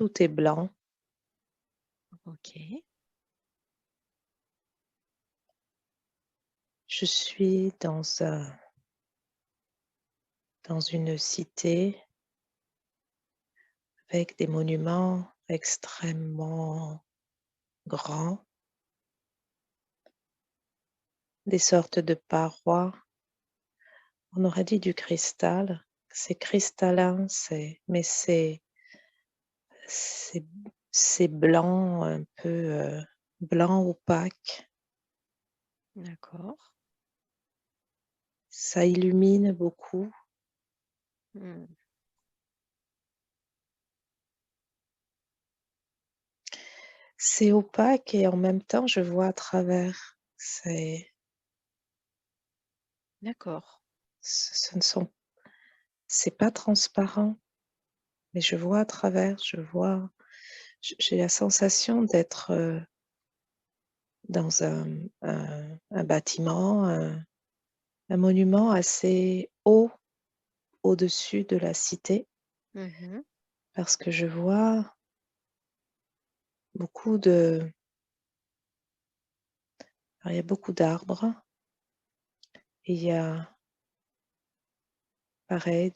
Tout est blanc. OK. Je suis dans une cité avec des monuments extrêmement grands, des sortes de parois. On aurait dit du cristal. C'est cristallin, mais c'est c'est blanc, un peu, blanc opaque. D'accord. Ça illumine beaucoup. Mmh. C'est opaque et en même temps, je vois à travers. D'accord. Ce ne sont c'est pas transparent, mais je vois à travers, j'ai la sensation d'être, dans un bâtiment, un monument assez haut au-dessus de la cité, Mmh. parce que je vois beaucoup de il y a beaucoup d'arbres et il y a pareil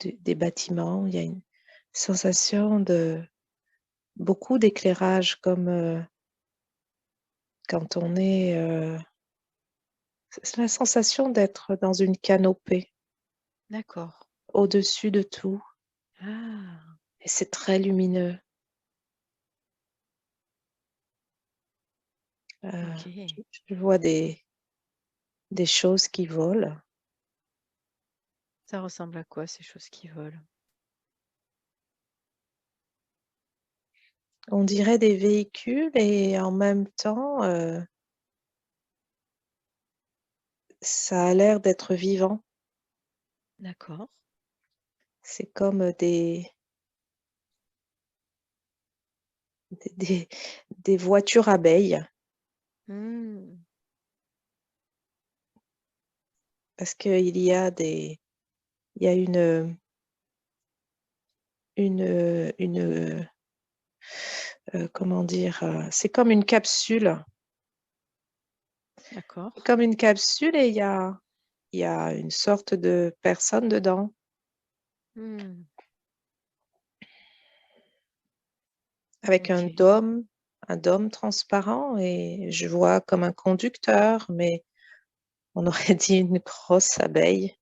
des bâtiments. Il y a une sensation de beaucoup d'éclairage comme, quand on est, c'est la sensation d'être dans une canopée D'accord. au-dessus de tout Ah! et c'est très lumineux. OK. Je vois des choses qui volent. Ça ressemble à quoi ces choses qui volent? On dirait des véhicules et en même temps, ça a l'air d'être vivant. D'accord. C'est comme des des des voitures abeilles Mmh. parce qu'il y a il y a une, comment dire? C'est comme une capsule. D'accord. C'est comme une capsule et il y a une sorte de personne dedans Mmh. avec OK. un dôme transparent et je vois comme un conducteur, mais on aurait dit une grosse abeille.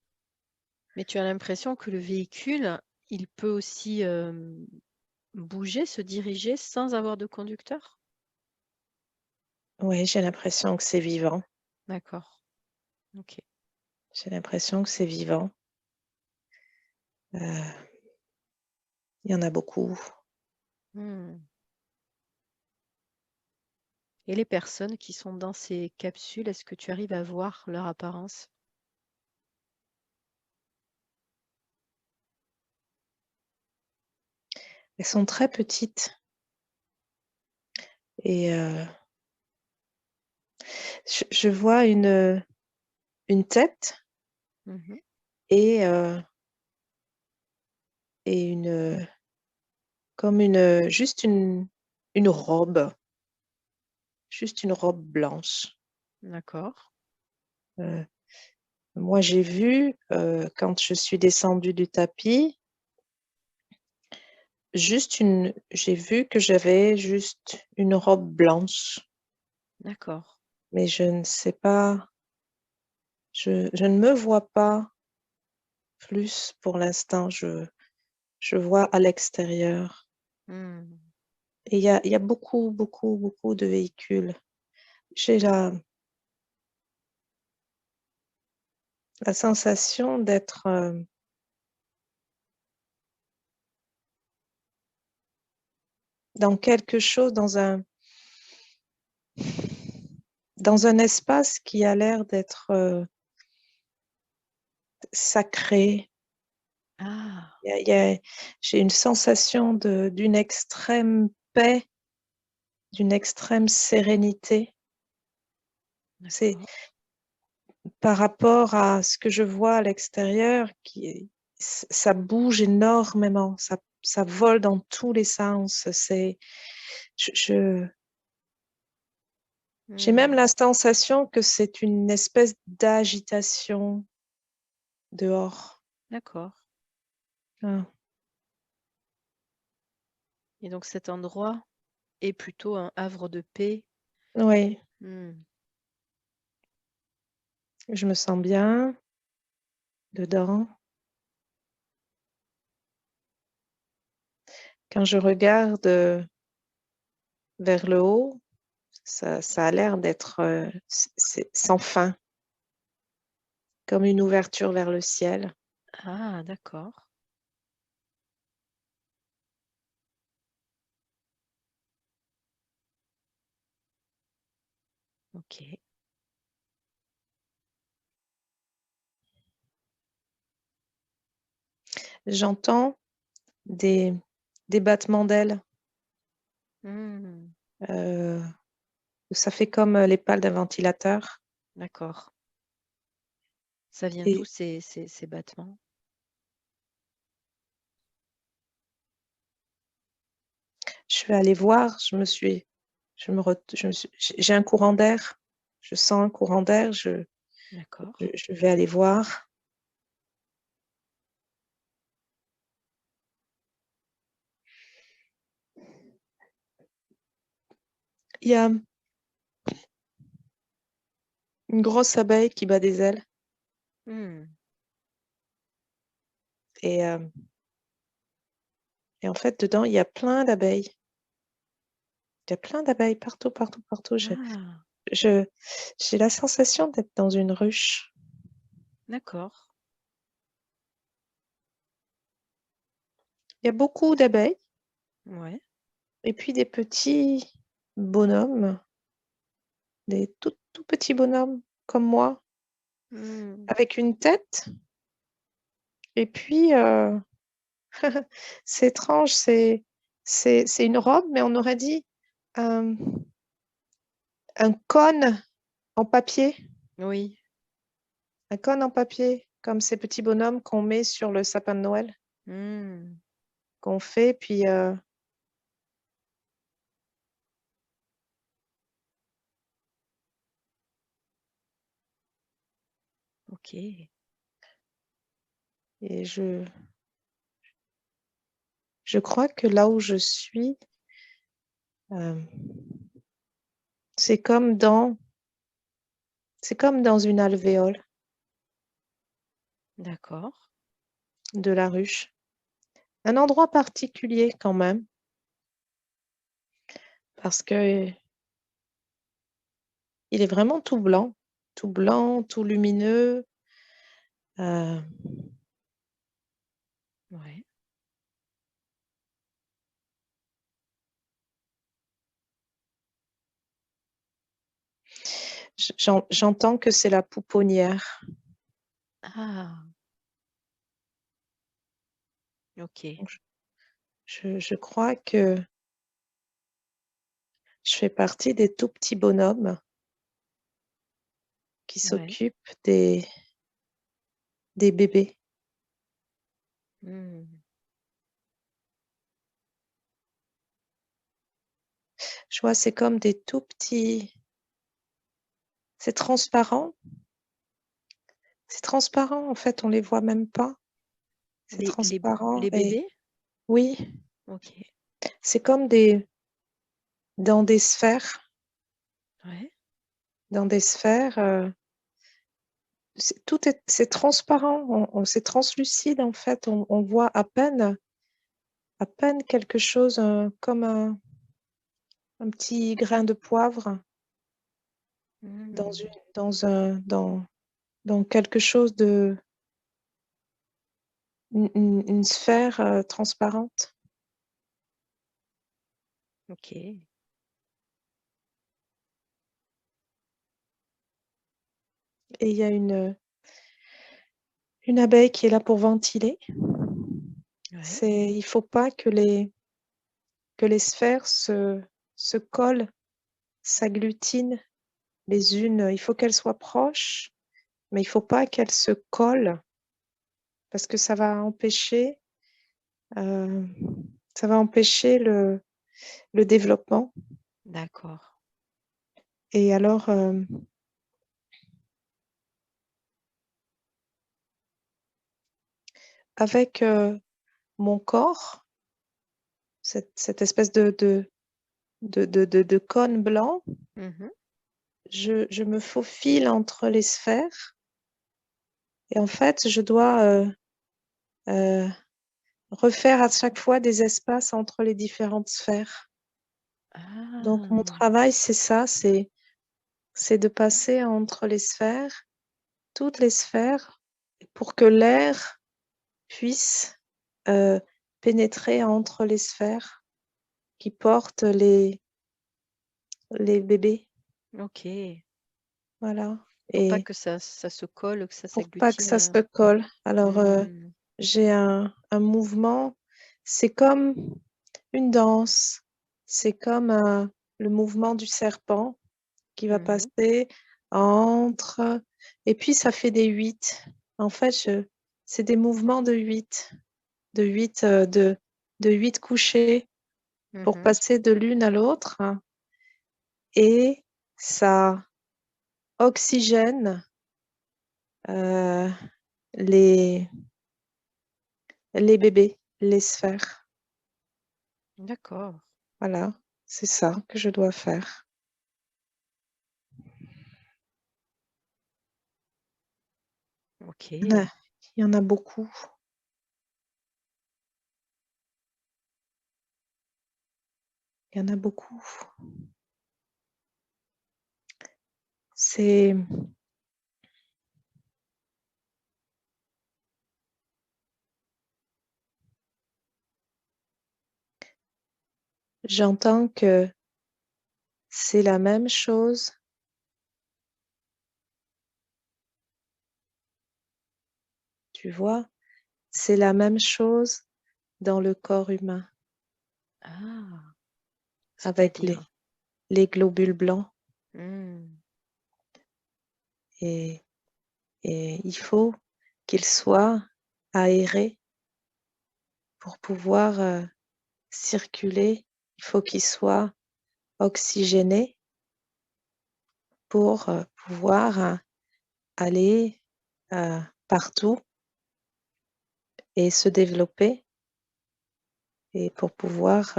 Mais tu as l'impression que le véhicule, il peut aussi, bouger, se diriger sans avoir de conducteur? Oui, j'ai l'impression que c'est vivant. D'accord. OK. J'ai l'impression que c'est vivant. Heu, il y en a beaucoup. Mmh. Et les personnes qui sont dans ces capsules, est-ce que tu arrives à voir leur apparence? Elles sont très petites et je vois une tête Mmh. et une, comme juste juste une robe blanche. D'accord. Heu, moi j'ai vu, quand je suis descendue du tapis, j'ai vu que j'avais juste une robe blanche, D'accord. mais je ne sais pas, je ne me vois pas plus pour l'instant. Je vois à l'extérieur Mmh. et il y a beaucoup, beaucoup, beaucoup de véhicules. J'ai la sensation d'être, dans quelque chose, dans un espace qui a l'air d'être, sacré. Ah! Il y a j'ai une sensation d'une extrême paix, d'une extrême sérénité. C'est D'accord. par rapport à ce que je vois à l'extérieur qui est ça bouge énormément, ça vole dans tous les sens. J'ai même la sensation que c'est une espèce d'agitation dehors. D'accord. Ah, Et donc cet endroit est plutôt un havre de paix. oui, Hmm. je me sens bien dedans. Quand je regarde vers le haut, ça a l'air d'être c'est sans fin, comme une ouverture vers le ciel. Ah, d'accord. Ok. J'entends des, des battements d'ailes. Hmm. euh, Ça fait comme les pales d'un ventilateur. D'accord. Ça vient d'où Et ces battements? je suis allée voir, j'ai un courant d'air. Je sens un courant d'air, D'accord. je vais aller voir. Il y a une grosse abeille qui bat des ailes Hmm. et, euh, et en fait, dedans, il y a plein d'abeilles. Il y a plein d'abeilles partout, partout, partout. Ah, Je- j'ai la sensation d'être dans une ruche. d'accord. Il y a beaucoup d'abeilles Ouais. et puis des petits bonhommes, des tout, tout petits bonhommes comme moi, Hmm. avec une tête. Et puis, c'est étrange, c'est une robe, mais on aurait dit un, un cône en papier, Oui. un cône en papier, comme ces petits bonhommes qu'on met sur le sapin de Noël, Hmm. qu'on fait, puis Ok. et je crois que là où je suis, euh, c'est c'est comme dans une alvéole D'accord. de la ruche. Un endroit particulier quand même, parce que il est vraiment tout blanc, tout lumineux. Euh, Ouais. j'entends que c'est la pouponnière. Ah, ok. Donc, je crois que je fais partie des tout petits bonhommes qui Ouais. s'occupent des bébés. Hmm. Je vois, c'est comme des tout petits. C'est transparent. C'est transparent, en fait, on les voit même pas. C'est Les, les, transparent les et bébés? oui, Ok. c'est comme dans des sphères, Ouais. dans des sphères. C'est transparent, c'est translucide en fait. On voit à peine quelque chose comme un petit grain de poivre dans Hmm. une, dans un, dans quelque chose une sphère transparente. Ok. Et il y a une abeille qui est là pour ventiler. Ouais. Il faut pas que les sphères se collent, s'agglutinent les unes. Il faut qu'elles soient proches, mais il faut pas qu'elles se collent parce que ça va empêcher ça va empêcher le développement. D'accord. Et alors, avec mon corps, cette espèce de cône blanc, Mhm. je me faufile entre les sphères et en fait, je dois euh, refaire à chaque fois des espaces entre les différentes sphères. Donc, mon Ah, travail, c'est ça, c'est de passer entre les sphères, toutes les sphères, pour que l'air puisse euh, pénétrer entre les sphères qui portent les bébés. ok. Voilà. Pour pas Et que ça se colle, que ça pour pas que ça s'agglutine. se colle. Alors, Hmm, j'ai un mouvement, c'est comme une danse, c'est comme le mouvement du serpent qui va mhm, passer entre, et puis ça fait des 8. En fait, c'est des mouvements de 8, de 8, de 8 couchés pour mhm. passer de l'une à l'autre, hein, et ça oxygène euh, les, les bébés, les sphères. D'accord. Voilà, c'est ça que je dois faire. Ok. Ouais, il y en a beaucoup. Il y en a beaucoup. C'est J'entends que c'est la même chose, tu vois, c'est la même chose dans le corps humain Ah, avec c'est-à-dire. les globules blancs. Hmm, Et, et il faut qu'ils soient aérés pour pouvoir circuler. Il faut qu'ils soient oxygénés pour pouvoir aller partout et se développer et pour pouvoir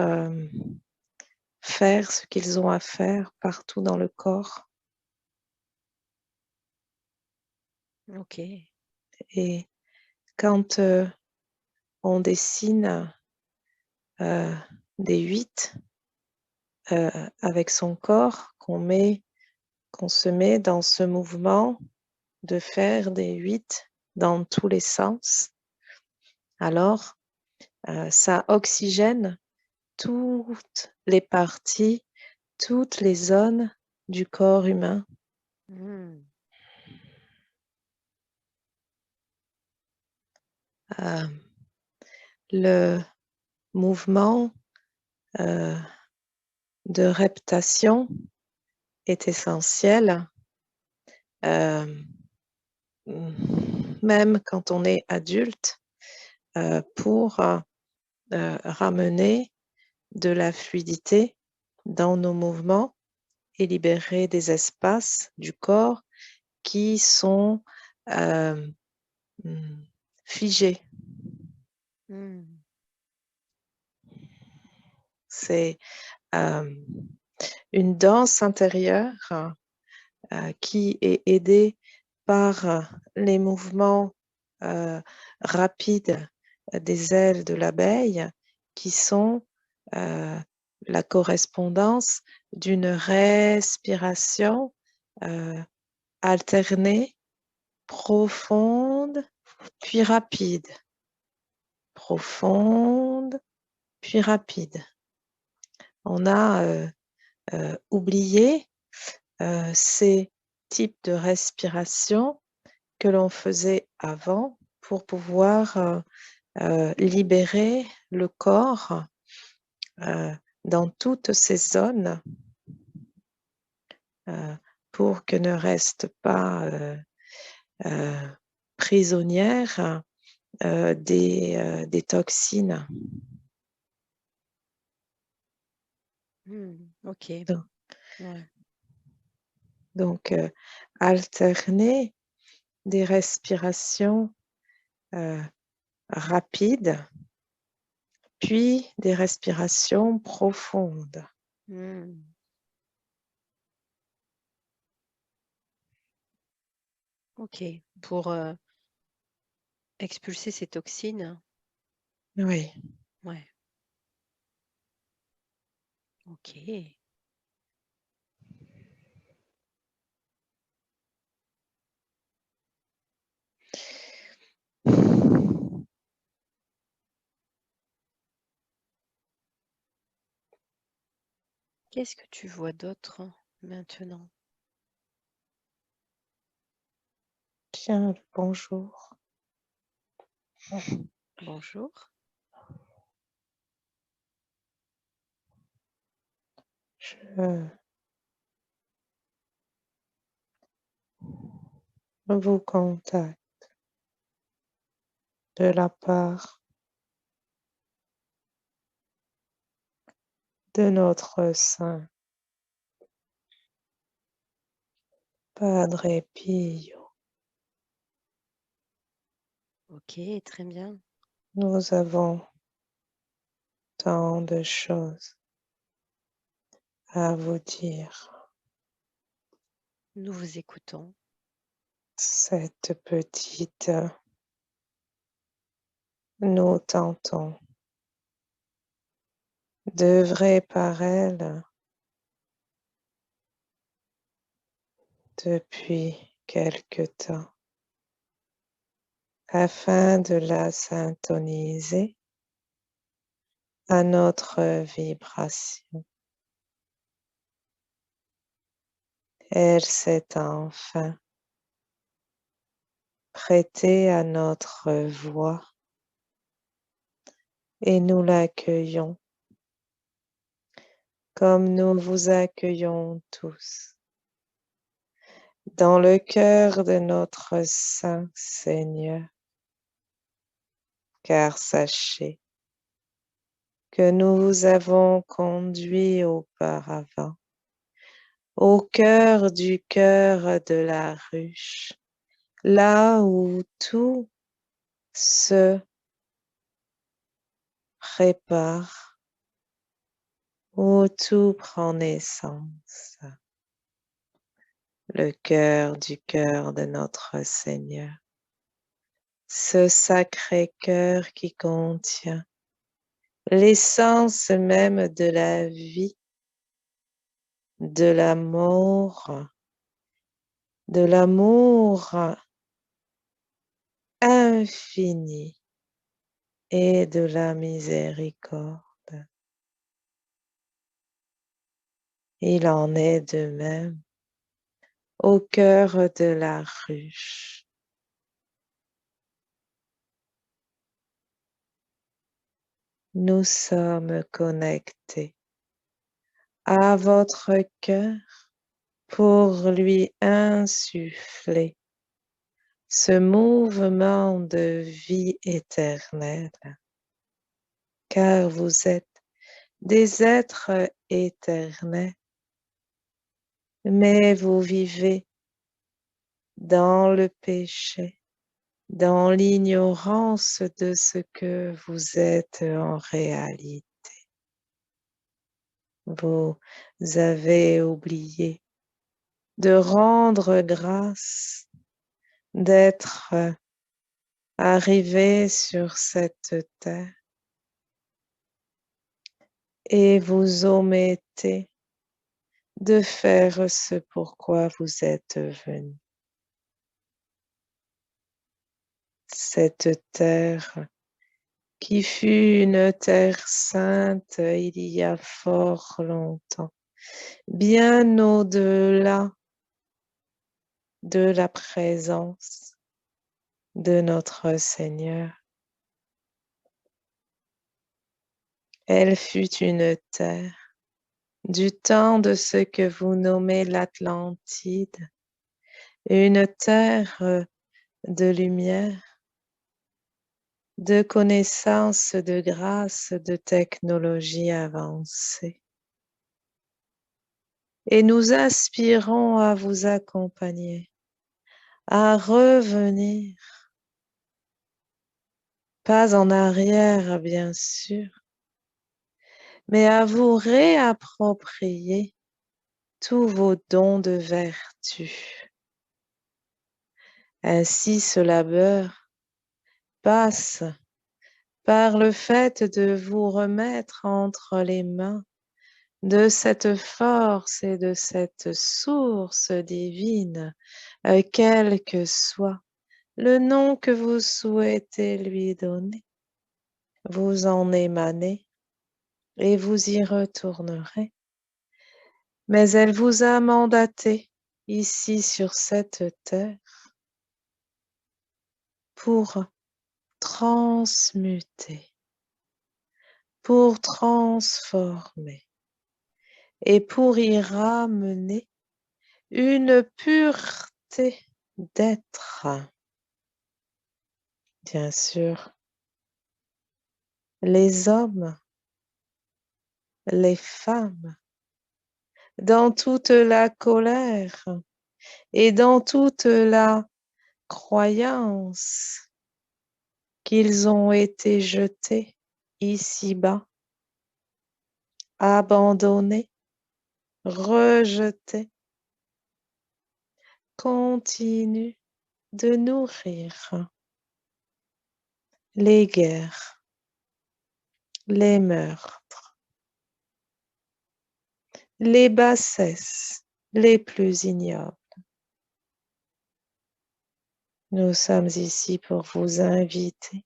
faire ce qu'ils ont à faire partout dans le corps. ok. Et quand on dessine euh, des 8 avec son corps, qu'on se met dans ce mouvement de faire des 8 dans tous les sens, alors ça oxygène toutes les parties, toutes les zones du corps humain. Hmm, Euh, le mouvement euh, de reptation est essentiel, euh, même quand on est adulte, pour ramener de la fluidité dans nos mouvements et libérer des espaces du corps qui sont euh, figés. hmm. C'est euh, une danse intérieure qui est aidée par les mouvements rapides des ailes de l'abeille qui sont euh, la correspondance d'une respiration euh, alternée, profonde, puis rapide, profonde, puis rapide. On a oublié ces types de respiration que l'on faisait avant pour pouvoir libérer le corps euh, dans toutes ces zones euh, pour que ne reste pas euh, prisonnière des toxines. Ok. Donc, Ouais. donc, alterner des respirations rapides, puis des respirations profondes. Ok. Pour expulser ces toxines. Oui. Ouais. Ok. Qu'est-ce que tu vois d'autre maintenant? Bien, bonjour. Bonjour. Je vous contacte de la part de notre Saint Padre Pio. Ok, très bien. Nous avons tant de choses à vous dire. Nous vous écoutons. Cette petite, nous tentons d'œuvrer par elle depuis quelque temps afin de la syntoniser à notre vibration. Elle s'est enfin prêtée à notre voix et nous l'accueillons comme nous vous accueillons tous dans le cœur de notre Saint Seigneur, car sachez que nous vous avons conduit auparavant au cœur du cœur de la ruche, là où tout se prépare, où tout prend naissance, le cœur du cœur de notre Seigneur, ce sacré cœur qui contient l'essence même de la vie, de l'amour infini et de la miséricorde. Il en est de même au cœur de la ruche. Nous sommes connectés à votre cœur pour lui insuffler ce mouvement de vie éternelle, car vous êtes des êtres éternels, mais vous vivez dans le péché, dans l'ignorance de ce que vous êtes en réalité. Vous avez oublié de rendre grâce, d'être arrivé sur cette terre et vous omettez de faire ce pourquoi vous êtes venu. Cette terre qui fut une terre sainte il y a fort longtemps, bien au-delà de la présence de notre Seigneur. Elle fut une terre du temps de ce que vous nommez l'Atlantide, une terre de lumière, de connaissances, de grâce, de technologie avancée. Et nous aspirons à vous accompagner, à revenir, pas en arrière bien sûr, mais à vous réapproprier tous vos dons de vertu. Ainsi ce labeur passe par le fait de vous remettre entre les mains de cette force et de cette source divine, quel que soit le nom que vous souhaitez lui donner. Vous en émanez et vous y retournerez. Mais elle vous a mandaté ici sur cette terre pour transmuter, pour transformer et pour y ramener une pureté d'être. Bien sûr, les hommes, les femmes, dans toute la colère et dans toute la croyance qu'ils ont été jetés ici-bas, abandonnés, rejetés, continuent de nourrir les guerres, les meurtres, les bassesses les plus ignobles. Nous sommes ici pour vous inviter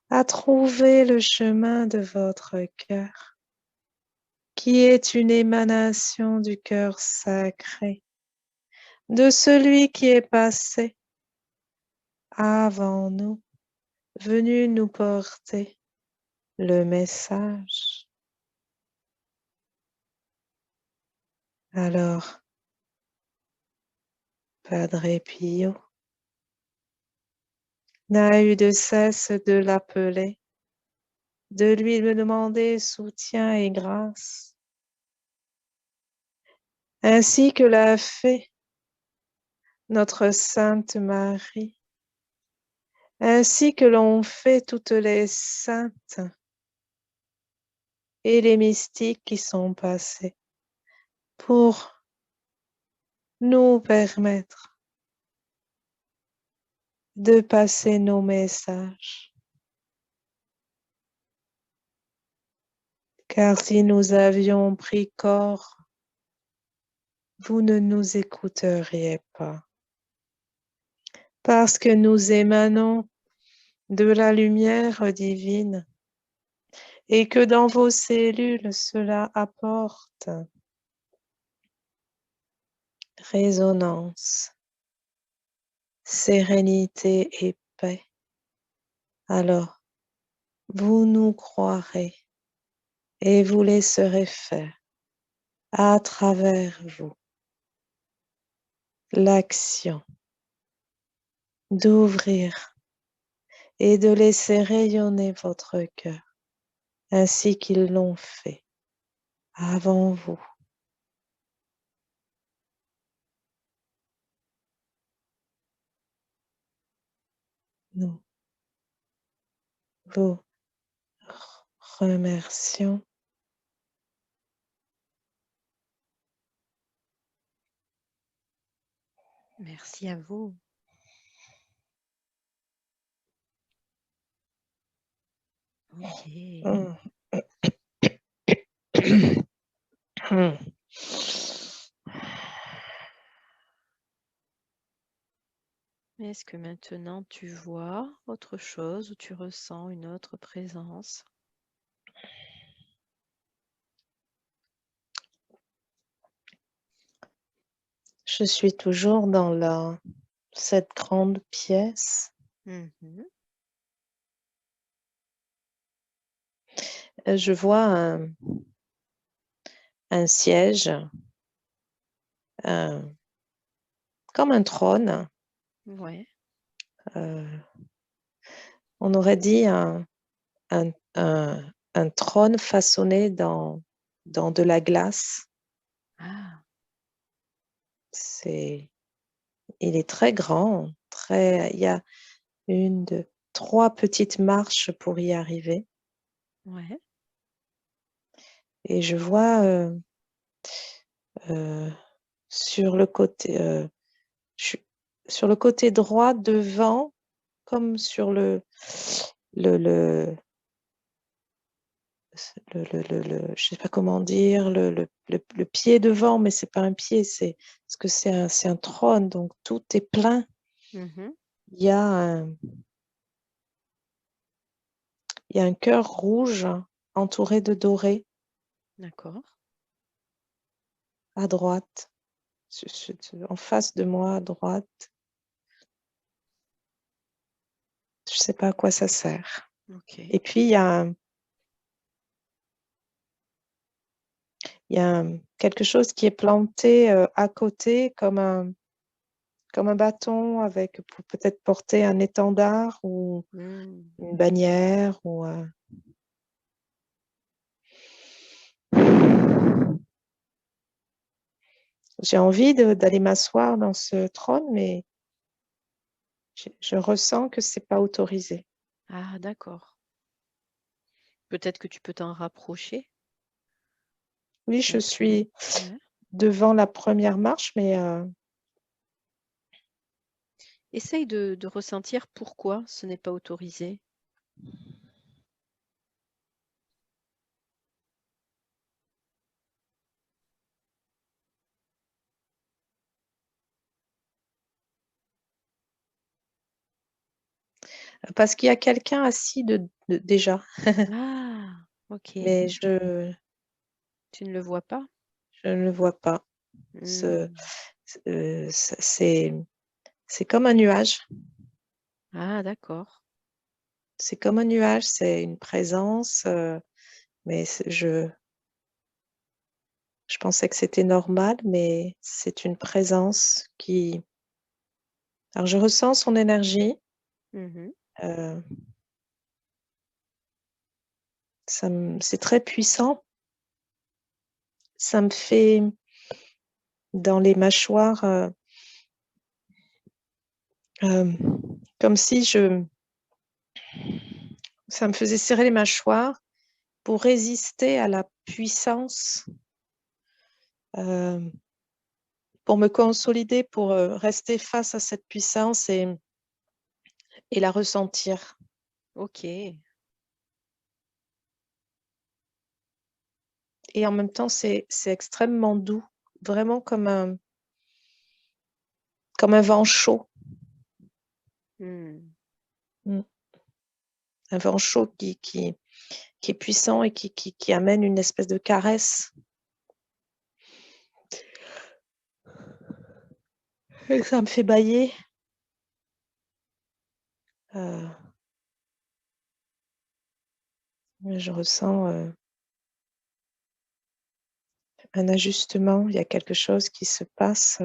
à trouver le chemin de votre cœur, qui est une émanation du cœur sacré, de celui qui est passé avant nous, venu nous porter le message. Alors, Padre Pio n'a eu de cesse de l'appeler, de lui demander soutien et grâce, ainsi que l'a fait notre Sainte Marie, ainsi que l'ont fait toutes les saintes et les mystiques qui sont passés pour nous permettre de passer nos messages. Car si nous avions pris corps, vous ne nous écouteriez pas. Parce que nous émanons de la lumière divine et que dans vos cellules, cela apporte résonance, sérénité et paix. Alors, vous nous croirez et vous laisserez faire à travers vous l'action d'ouvrir et de laisser rayonner votre cœur ainsi qu'ils l'ont fait avant vous. Nous vous remercions. Merci à vous. Ok. Est-ce que maintenant tu vois autre chose ou tu ressens une autre présence? Je suis toujours dans cette grande pièce. Mhm. Je vois un siège, comme un trône, Ouais. euh, On aurait dit un trône façonné dans de la glace. Ah, Il est très grand, il y a une, deux, trois petites marches pour y arriver. ouais. Et je vois euh, sur le côté, je- sur le côté droit devant, comme sur le, le, je sais pas comment dire, le pied devant, mais c'est pas un pied, parce que c'est un trône, donc tout est plein. Mhm. Il y a un, il y a un cœur rouge entouré de doré D'accord. à droite, en face de moi à droite. Je sais pas à quoi ça sert. Ok. Et puis il y a quelque chose qui est planté à côté comme un bâton avec pour peut-être porter un étendard ou Hmm. une bannière ou j'ai envie d'aller m'asseoir dans ce trône, mais je ressens que c'est pas autorisé. Ah, d'accord. Peut-être que tu peux t'en rapprocher. Oui, je Peut-être que... suis Ouais. devant la première marche, mais Essaye de ressentir pourquoi ce n'est pas autorisé. parce qu'il y a quelqu'un assis déjà, Ah, ok. mais Tu ne le vois pas? je ne le vois pas. Ce- Hmm. c'est comme un nuage. Ah, d'accord. C'est comme un nuage, c'est une présence, mais je pensais que c'était normal, mais c'est une présence qui... Alors, je ressens son énergie. Mhm. euh, c'est très puissant. Ça me fait dans les mâchoires, euh, comme si ça me faisait serrer les mâchoires pour résister à la puissance, euh, pour me consolider, pour rester face à cette puissance et la ressentir. Ok. Et en même temps, c'est extrêmement doux, vraiment comme un vent chaud. Hmm. Mm. Un vent chaud qui est puissant et qui amène une espèce de caresse. Et ça me fait bâiller. Euh, je ressens un ajustement. Il y a quelque chose qui se passe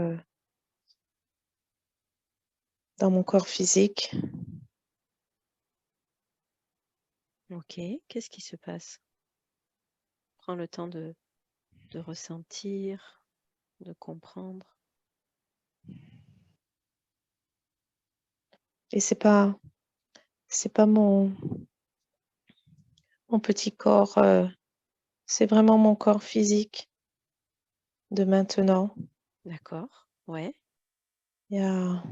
dans mon corps physique. Ok. Qu'est-ce qui se passe? Prends le temps de ressentir, de comprendre. Et c'est pas mon petit corps, c'est vraiment mon corps physique de maintenant. D'accord. Ouais. Il y a,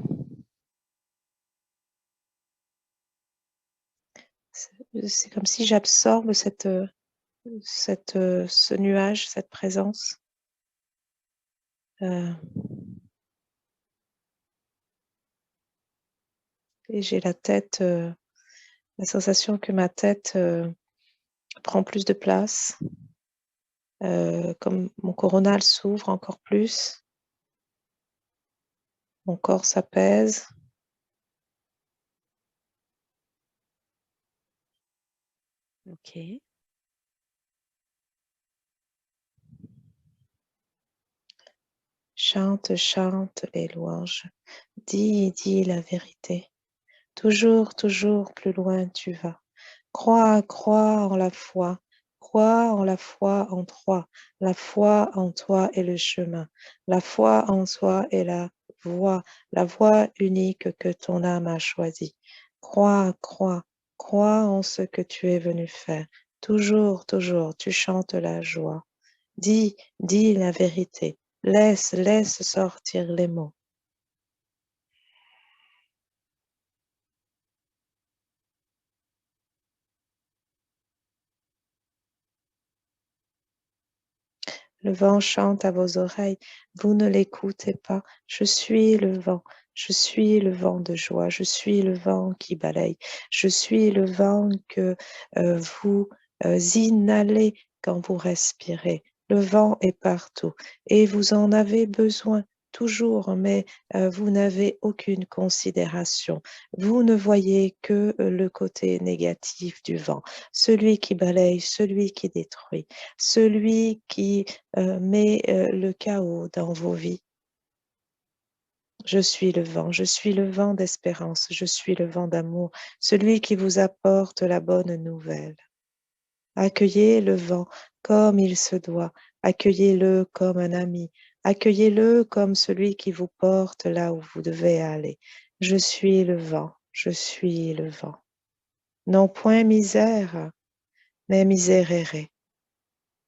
c'est comme si j'absorbe ce nuage, cette présence. Euh, et j'ai la sensation que ma tête prend plus de place, comme mon coronal s'ouvre encore plus, mon corps s'apaise. Ok. Chante, chante les louanges. Dis la vérité. Toujours, toujours plus loin tu vas. Crois, crois en la foi. Crois en la foi en toi. La foi en toi est le chemin. La foi en toi est la voie unique que ton âme a choisie. Crois, crois, crois en ce que tu es venu faire. Toujours, toujours, tu chantes la joie. Dis, dis la vérité. Laisse, laisse sortir les mots. Le vent chante à vos oreilles, vous ne l'écoutez pas. Je suis le vent, je suis le vent de joie, je suis le vent qui balaye, je suis le vent que vous inhalez quand vous respirez. Le vent est partout et vous en avez besoin toujours, mais vous n'avez aucune considération. Vous ne voyez que le côté négatif du vent, celui qui balaye, celui qui détruit, celui qui met le chaos dans vos vies. Je suis le vent d'espérance, je suis le vent d'amour, celui qui vous apporte la bonne nouvelle. Accueillez le vent comme il se doit, accueillez-le comme un ami, accueillez-le comme celui qui vous porte là où vous devez aller. Je suis le vent, je suis le vent. Non point misère, mais miséréré.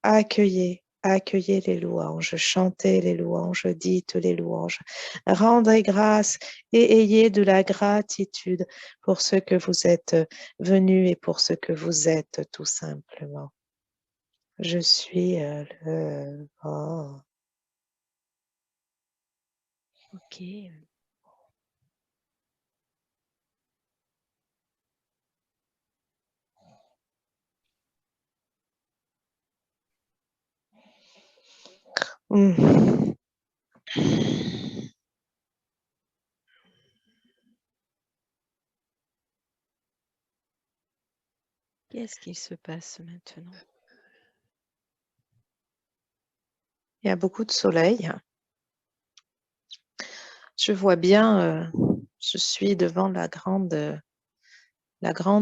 Accueillez, accueillez les louanges, chantez les louanges, dites les louanges, rendez grâce et ayez de la gratitude pour ce que vous êtes venu et pour ce que vous êtes tout simplement. Je suis le vent. Ok. Mm. Qu'est-ce qu'il se passe maintenant? Il y a beaucoup de soleil. Je vois bien, je suis devant la grande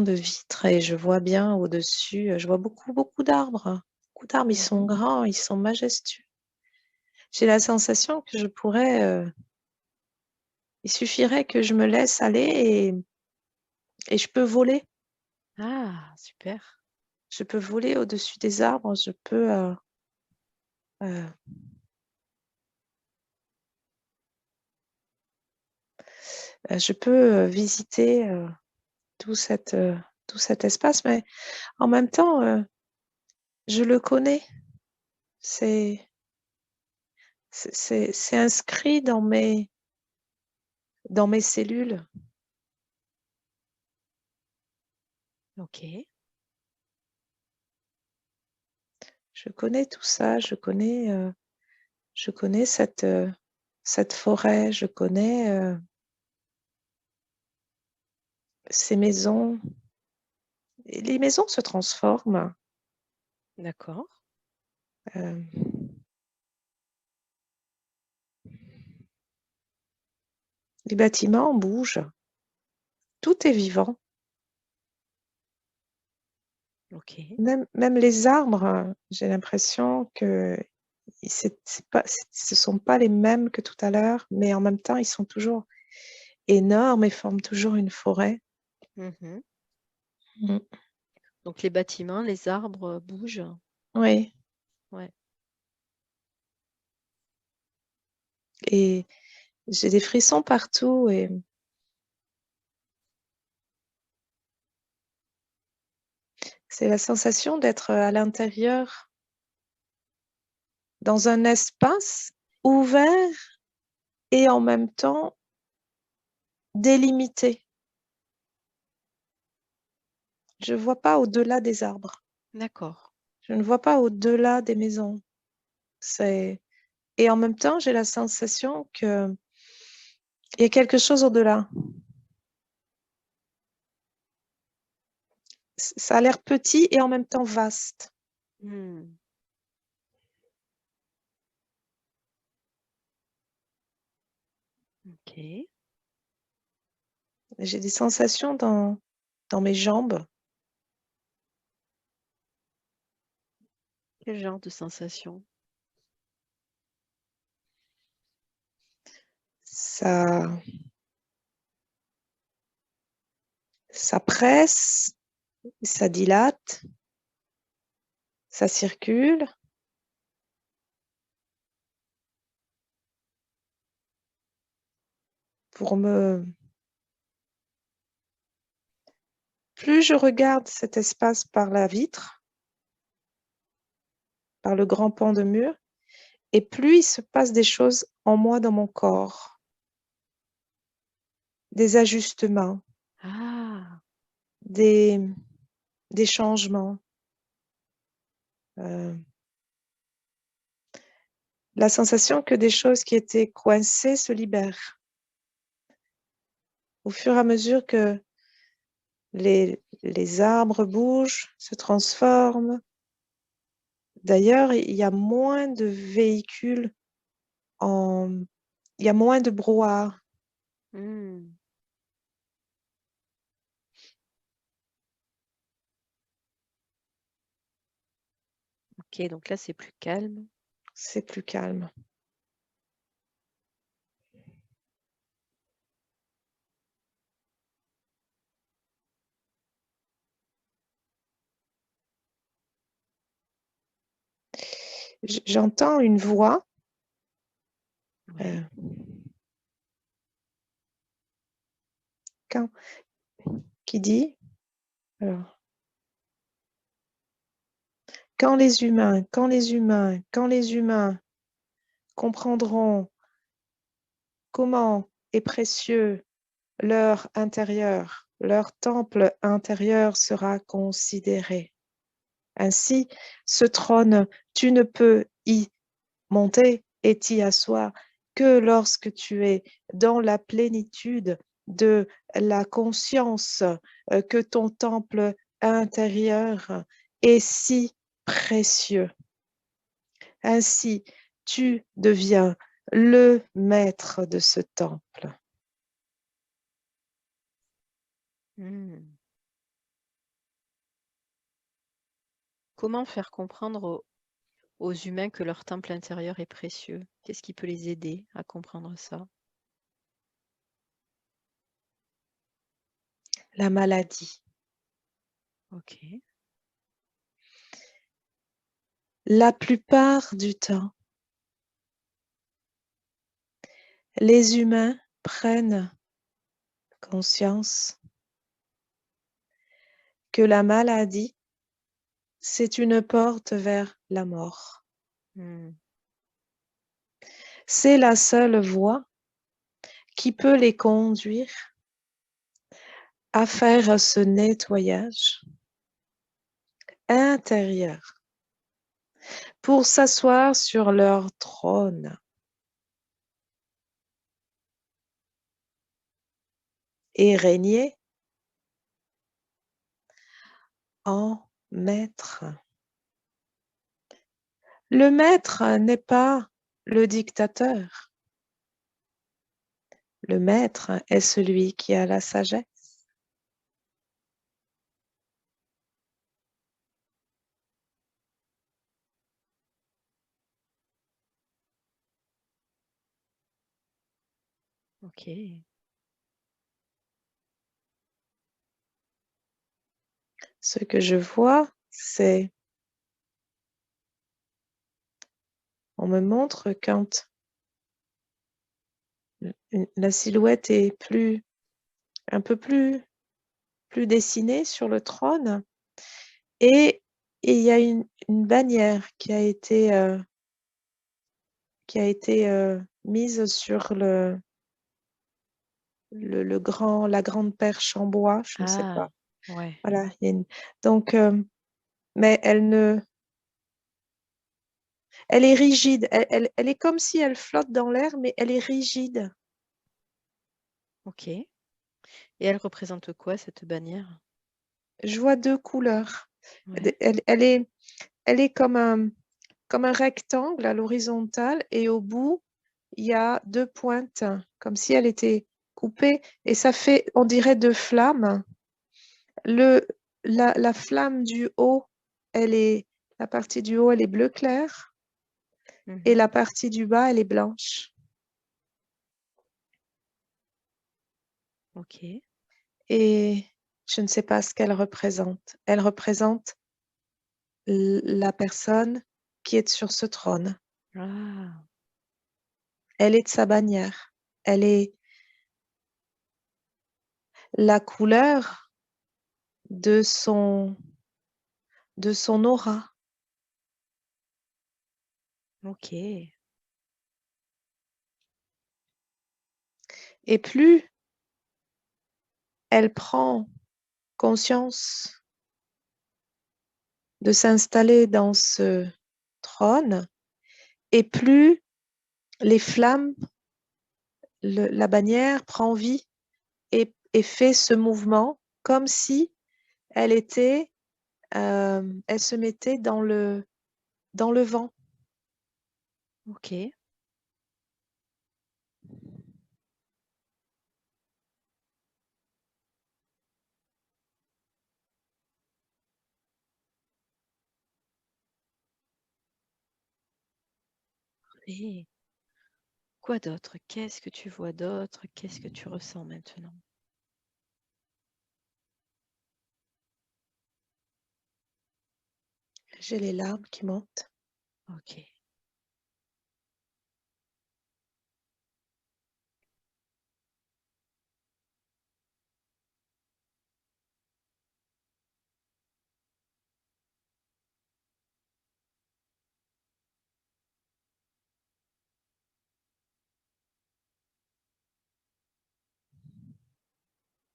vitre et je vois bien au-dessus, je vois beaucoup, beaucoup d'arbres. Beaucoup d'arbres, ils sont Mhm. grands, ils sont majestueux. J'ai la sensation que je pourrais, il suffirait que je me laisse aller et je peux voler. Ah, super. Je peux voler au-dessus des arbres, euh, je peux visiter tout, tout cet espace, mais en même temps, je le connais. C'est c'est inscrit dans mes cellules. Ok. Je connais tout ça, je connais cette forêt, je connais ces maisons. Et les maisons se transforment. D'accord. euh, les bâtiments bougent. Tout est vivant. Ok. Même les arbres, j'ai l'impression que ce sont pas les mêmes que tout à l'heure, mais en même temps, ils sont toujours énormes et forment toujours une forêt. Mhm. Mm. Donc les bâtiments, les arbres bougent. Oui, Ouais. et j'ai des frissons partout et c'est la sensation d'être à l'intérieur, dans un espace ouvert et en même temps délimité. Je ne vois pas au-delà des arbres. D'accord. Je ne vois pas au-delà des maisons. C'est... Et en même temps, j'ai la sensation qu'il y a quelque chose au-delà. Ça a l'air petit et en même temps vaste. Hmm. Ok. J'ai des sensations dans mes jambes. Quel genre de sensation? Ça presse, ça dilate, ça circule. Plus je regarde cet espace par la vitre, par le grand pan de mur, et plus il se passe des choses en moi, dans mon corps. Des ajustements, Ah! des changements. La sensation que des choses qui étaient coincées se libèrent. Au fur et à mesure que les arbres bougent, se transforment. D'ailleurs, il y a moins de véhicules, il y a moins de brouhaha. Mmh. OK, donc là, c'est plus calme. C'est plus calme. J'entends une voix Ouais. qui dit, alors, quand les humains comprendront comment est précieux leur intérieur, leur temple intérieur sera considéré. Ainsi, ce trône, tu ne peux y monter et t'y asseoir que lorsque tu es dans la plénitude de la conscience que ton temple intérieur est si précieux. Ainsi, tu deviens le maître de ce temple. Mmh. Comment faire comprendre aux humains que leur temple intérieur est précieux? Qu'est-ce qui peut les aider à comprendre ça? La maladie. OK. La plupart du temps, les humains prennent conscience que la maladie, c'est une porte vers la mort. Mmh. C'est la seule voie qui peut les conduire à faire ce nettoyage intérieur pour s'asseoir sur leur trône et régner en maître. Le maître n'est pas le dictateur. Le maître est celui qui a la sagesse. OK. Ce que je vois, c'est, on me montre quand la silhouette est un peu plus dessinée sur le trône, et il y a une bannière qui a été mise sur la grande perche en bois, je ne sais Ah! pas. Ouais. Voilà, il y a donc, mais elle est rigide. Elle est comme si elle flotte dans l'air, mais elle est rigide. OK. Et elle représente quoi, cette bannière? Je vois 2 couleurs. Ouais. Elle est comme un rectangle à l'horizontale, et au bout, il y a 2 pointes, comme si elle était coupé et ça fait, on dirait, deux flammes. La flamme du haut, la partie du haut, elle est bleu clair et la partie du bas, elle est blanche. Ok. Et je ne sais pas ce qu'elle représente. Elle représente la personne qui est sur ce trône. Ah, Elle est de sa bannière. Elle est la couleur de son aura. ok. Et plus elle prend conscience de s'installer dans ce trône, et plus les flammes, la bannière prend vie et fait ce mouvement comme si elle était, elle se mettait dans le vent. Ok. Et quoi d'autre? Qu'est-ce que tu vois d'autre? Qu'est-ce que tu ressens maintenant? J'ai les larmes qui montent. Ok.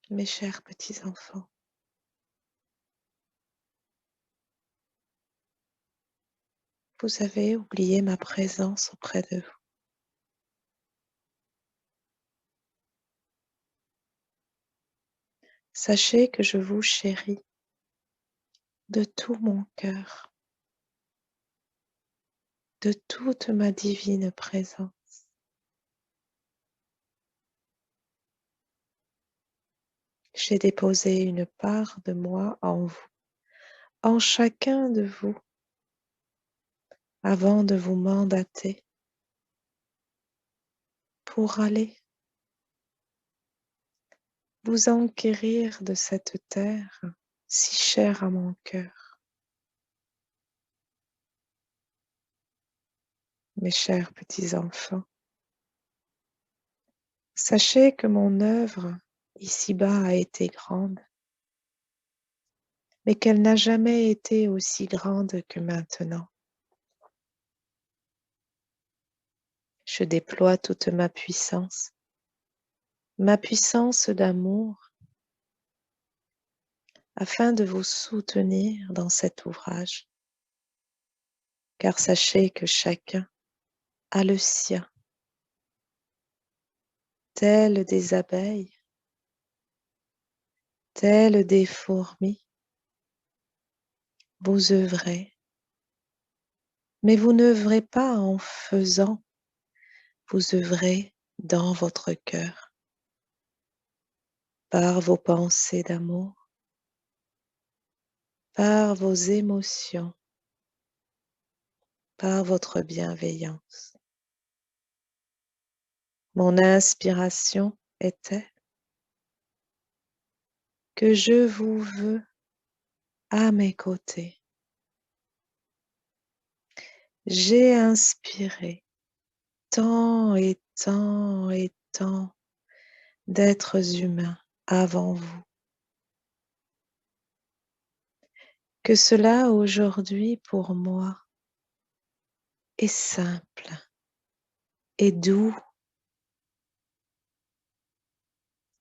Mes chers petits-enfants, vous avez oublié ma présence auprès de vous. Sachez que je vous chéris de tout mon cœur, de toute ma divine présence. J'ai déposé une part de moi en vous, en chacun de vous, avant de vous mandater pour aller vous enquérir de cette terre si chère à mon cœur. Mes chers petits-enfants, sachez que mon œuvre ici-bas a été grande, mais qu'elle n'a jamais été aussi grande que maintenant. Je déploie toute ma puissance d'amour, afin de vous soutenir dans cet ouvrage, car sachez que chacun a le sien, tel des abeilles, tel des fourmis. Vous œuvrez, mais vous n'œuvrez pas en faisant, vous œuvrez dans votre cœur, par vos pensées d'amour, par vos émotions, par votre bienveillance. Mon inspiration était que je vous veux à mes côtés. J'ai inspiré tant et tant et tant d'êtres humains avant vous, que cela aujourd'hui pour moi est simple et doux.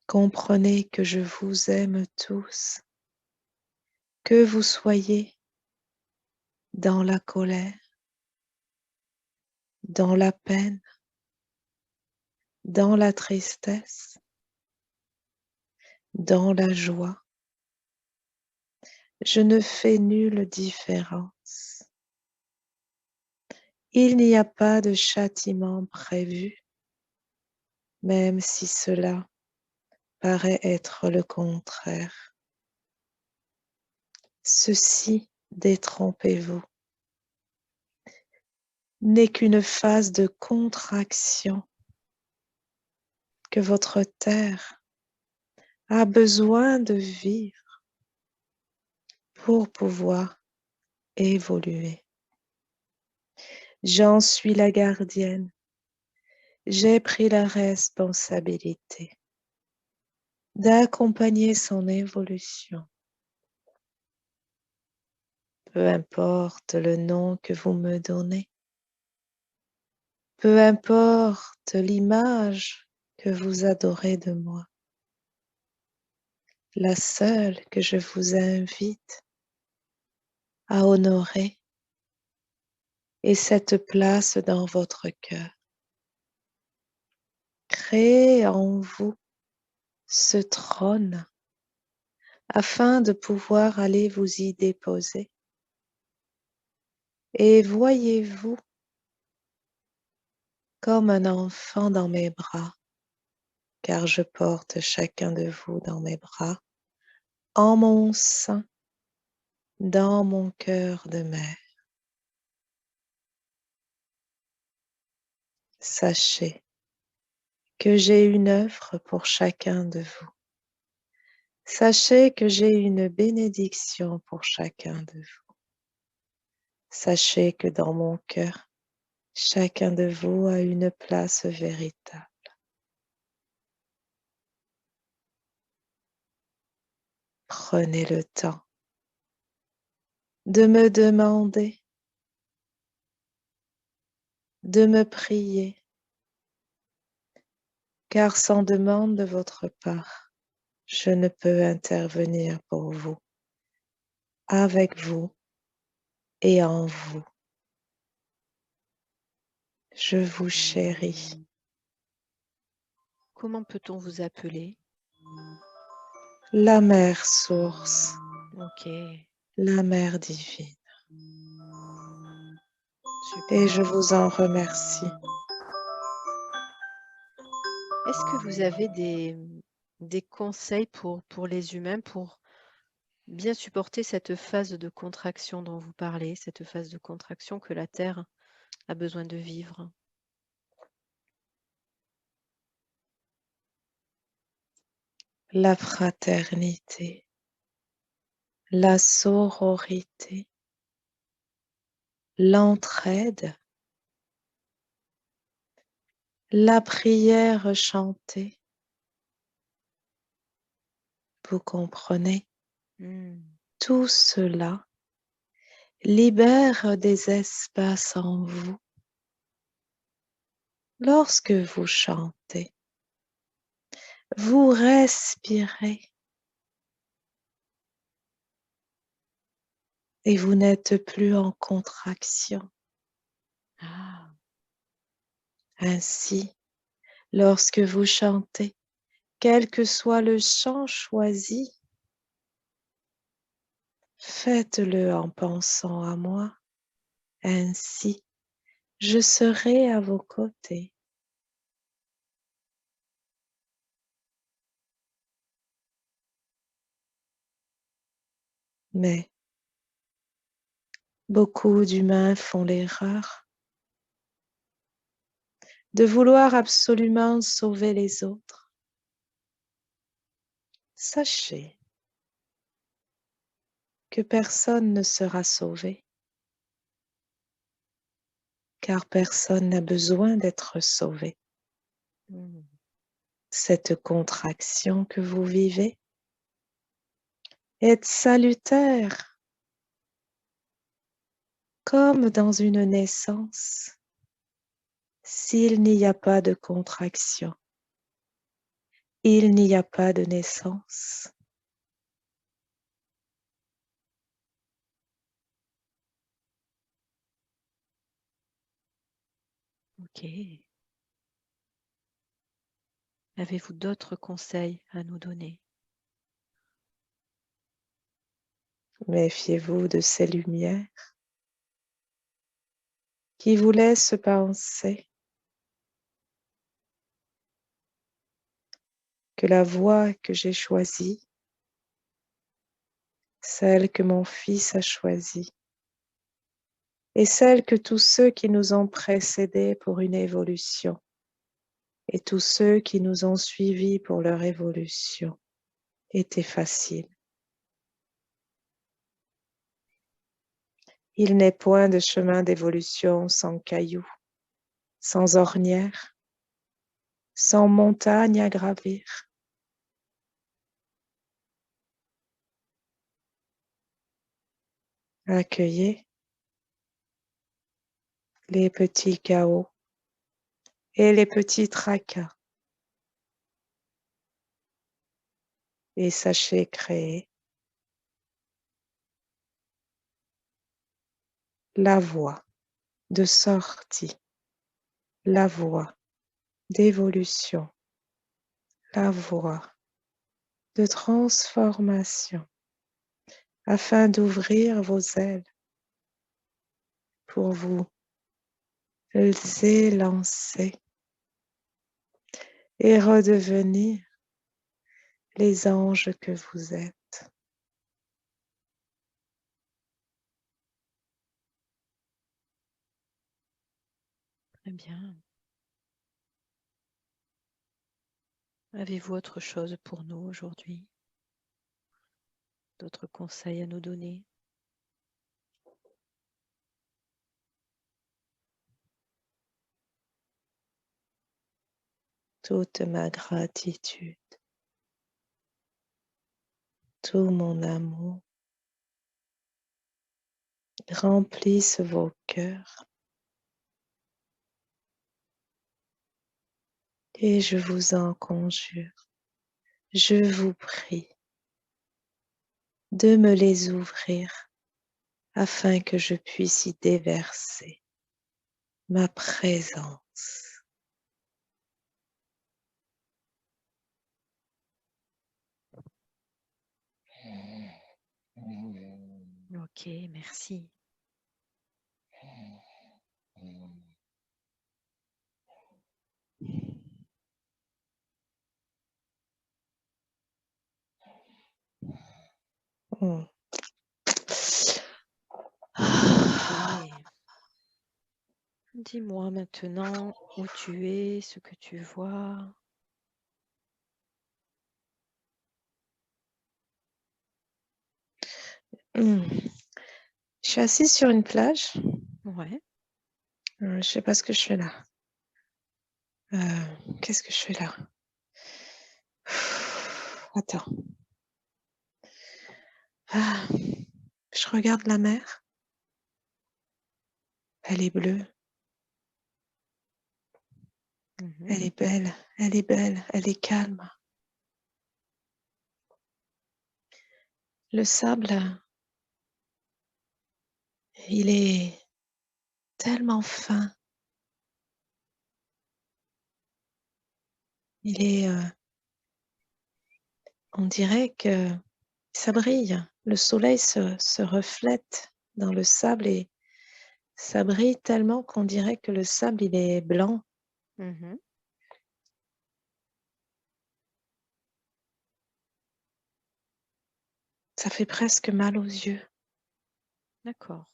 Comprenez que je vous aime tous, que vous soyez dans la colère, dans la peine, dans la tristesse, dans la joie. Je ne fais nulle différence. Il n'y a pas de châtiment prévu, même si cela paraît être le contraire. Ceci, détrompez-vous, n'est qu'une phase de contraction que votre terre a besoin de vivre pour pouvoir évoluer. J'en suis la gardienne. J'ai pris la responsabilité d'accompagner son évolution. Peu importe le nom que vous me donnez, peu importe l'image que vous adorez de moi, la seule que je vous invite à honorer est cette place dans votre cœur. Créez en vous ce trône afin de pouvoir aller vous y déposer. Et voyez-vous comme un enfant dans mes bras, car je porte chacun de vous dans mes bras, en mon sein, dans mon cœur de mère. Sachez que j'ai une œuvre pour chacun de vous. Sachez que j'ai une bénédiction pour chacun de vous. Sachez que dans mon cœur, chacun de vous a une place véritable. Prenez le temps de me demander, de me prier, car sans demande de votre part, je ne peux intervenir pour vous, avec vous et en vous. Je vous chéris. Comment peut-on vous appeler? La mère source, Ok, la mère divine. super. Et je vous en remercie. Est-ce que vous avez des conseils pour les humains pour bien supporter cette phase de contraction dont vous parlez, cette phase de contraction que la Terre a besoin de vivre? La fraternité, la sororité, l'entraide, la prière chantée. Vous comprenez? Tout cela libère des espaces en vous. Lorsque vous chantez, vous respirez et vous n'êtes plus en contraction. Ah, Ainsi, lorsque vous chantez, quel que soit le chant choisi, faites-le en pensant à moi. Ainsi, je serai à vos côtés. Mais beaucoup d'humains font l'erreur de vouloir absolument sauver les autres. Sachez que personne ne sera sauvé, car personne n'a besoin d'être sauvé. Cette contraction que vous vivez est salutaire, comme dans une naissance. S'il n'y a pas de contraction, il n'y a pas de naissance. ok. Avez-vous d'autres conseils à nous donner? Méfiez-vous de ces lumières qui vous laissent penser que la voie que j'ai choisie, celle que mon fils a choisie, et celle que tous ceux qui nous ont précédés pour une évolution, et tous ceux qui nous ont suivis pour leur évolution, était facile. Il n'est point de chemin d'évolution sans cailloux, sans ornières, sans montagnes à gravir. Accueillez les petits chaos et les petits tracas et sachez créer la voie de sortie, la voie d'évolution, la voie de transformation afin d'ouvrir vos ailes pour vous élancer et redevenir les anges que vous êtes. Très bien. Avez-vous autre chose pour nous aujourd'hui? D'autres conseils à nous donner? Toute ma gratitude, tout mon amour remplissent vos cœurs et je vous en conjure, je vous prie de me les ouvrir afin que je puisse y déverser ma présence. Ok, merci. Mm. Ok. Dis-moi maintenant où tu es, ce que tu vois. Mm. Je suis assise sur une plage. Ouais. Je sais pas ce que je fais là. Qu'est-ce que je fais là? Attends. Ah, je regarde la mer. Elle est bleue. Mhm. Elle est belle. Elle est belle. Elle est calme. Le sable, il est tellement fin. Il est, on dirait que ça brille. Le soleil se reflète dans le sable et ça brille tellement qu'on dirait que le sable, il est blanc. Mhm. Ça fait presque mal aux yeux. D'accord.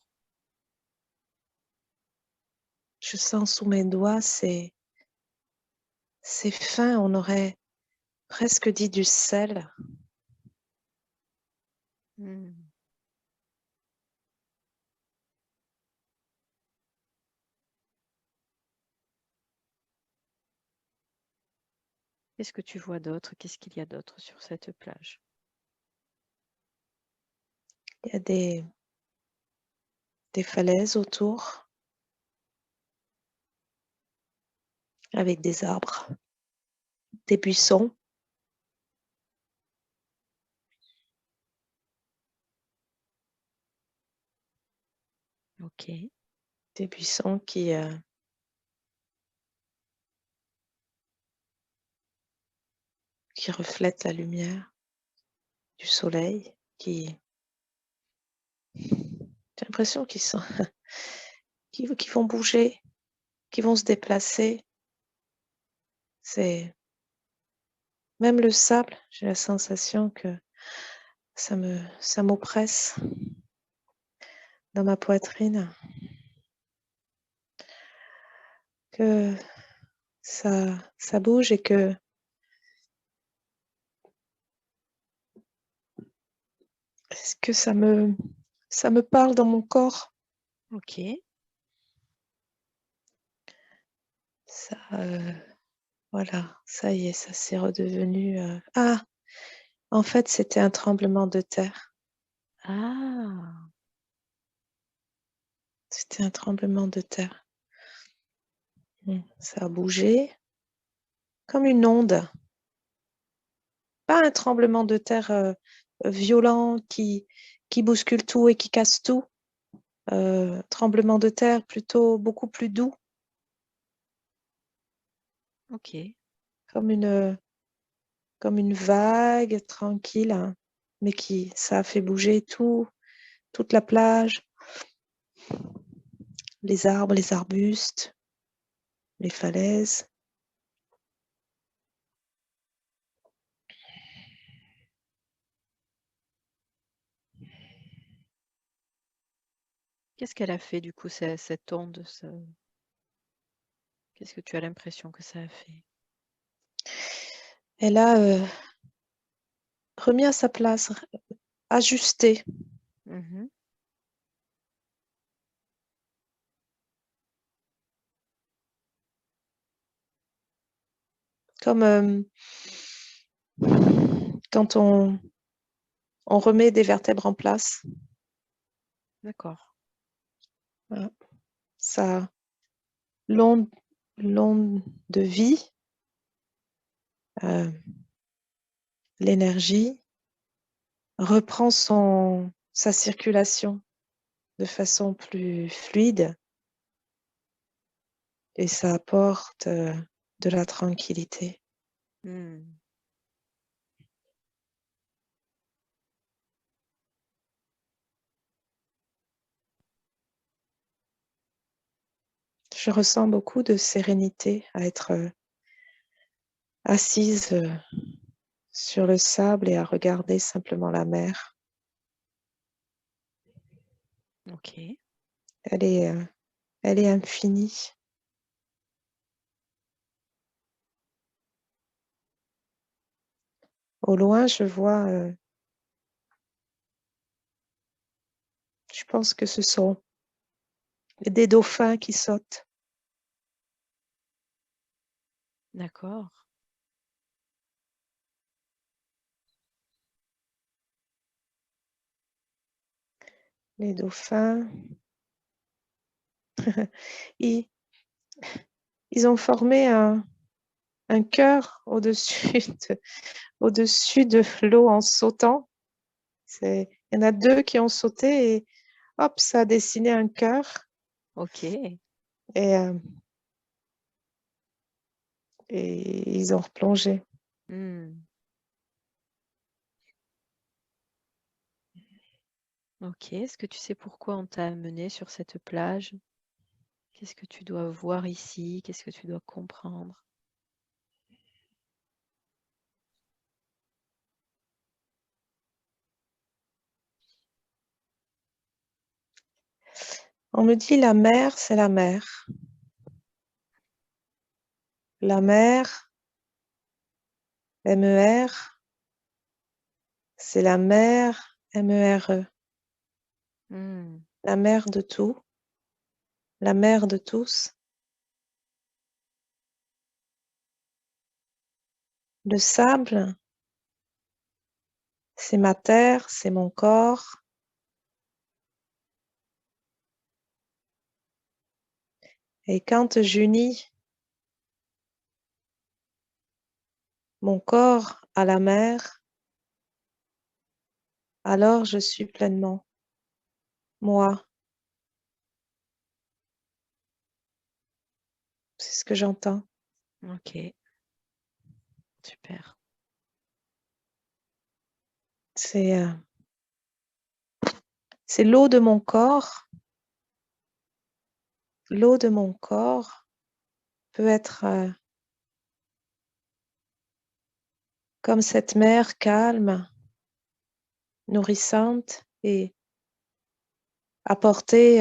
Je sens sous mes doigts, c'est fin. On aurait presque dit du sel. Hmm. Qu'est-ce que tu vois d'autre? Qu'est-ce qu'il y a d'autre sur cette plage? Il y a des falaises autour avec des arbres, des buissons, Ok. des buissons qui reflètent la lumière du soleil, j'ai l'impression qu'ils sont, qui vont bouger, qui vont se déplacer. C'est Même le sable, j'ai la sensation que ça m'oppresse dans ma poitrine, que ça bouge et que est-ce que ça me parle dans mon corps. Ok. Ça, voilà, ça y est, ça s'est redevenu. Ah, en fait, c'était un tremblement de terre. Ah, C'était un tremblement de terre. Ça a bougé comme une onde. Pas un tremblement de terre violent qui bouscule tout et qui casse tout. Tremblement de terre plutôt beaucoup plus doux, ok. comme une vague tranquille, hein, mais ça a fait bouger toute la plage, les arbres, les arbustes, les falaises. Qu'est-ce qu'elle a fait du coup, cette onde? Qu'est-ce que tu as l'impression que ça a fait? Elle a remis à sa place, ajusté, Mhm. comme quand on remet des vertèbres en place. D'accord. Voilà. Ça, l'onde, l'onde de vie, euh, l'énergie, reprend sa circulation de façon plus fluide et ça apporte de la tranquillité. Hmm. Je ressens beaucoup de sérénité à être assise sur le sable et à regarder simplement la mer. Ok. Elle est infinie. Au loin, je vois, je pense que ce sont des dauphins qui sautent. D'accord. Les dauphins, ils, ils ont formé un cœur au-dessus de l'eau en sautant. Il y en a deux qui ont sauté et hop, ça a dessiné un cœur Ok. et, euh, et ils ont replongé. Hmm. Ok. Est-ce que tu sais pourquoi on t'a amené sur cette plage? Qu'est-ce que tu dois voir ici? Qu'est-ce que tu dois comprendre? On me dit la mer, c'est la mer. La mer, MER, c'est la mer, MERE. Hmm. La mer de tout, la mère de tous. Le sable, c'est ma terre, c'est mon corps. Et quand j'unis mon corps à la mer, alors je suis pleinement moi. C'est ce que j'entends. Ok. Super. C'est c'est l'eau de mon corps. L'eau de mon corps peut être comme cette mère calme, nourrissante et apporter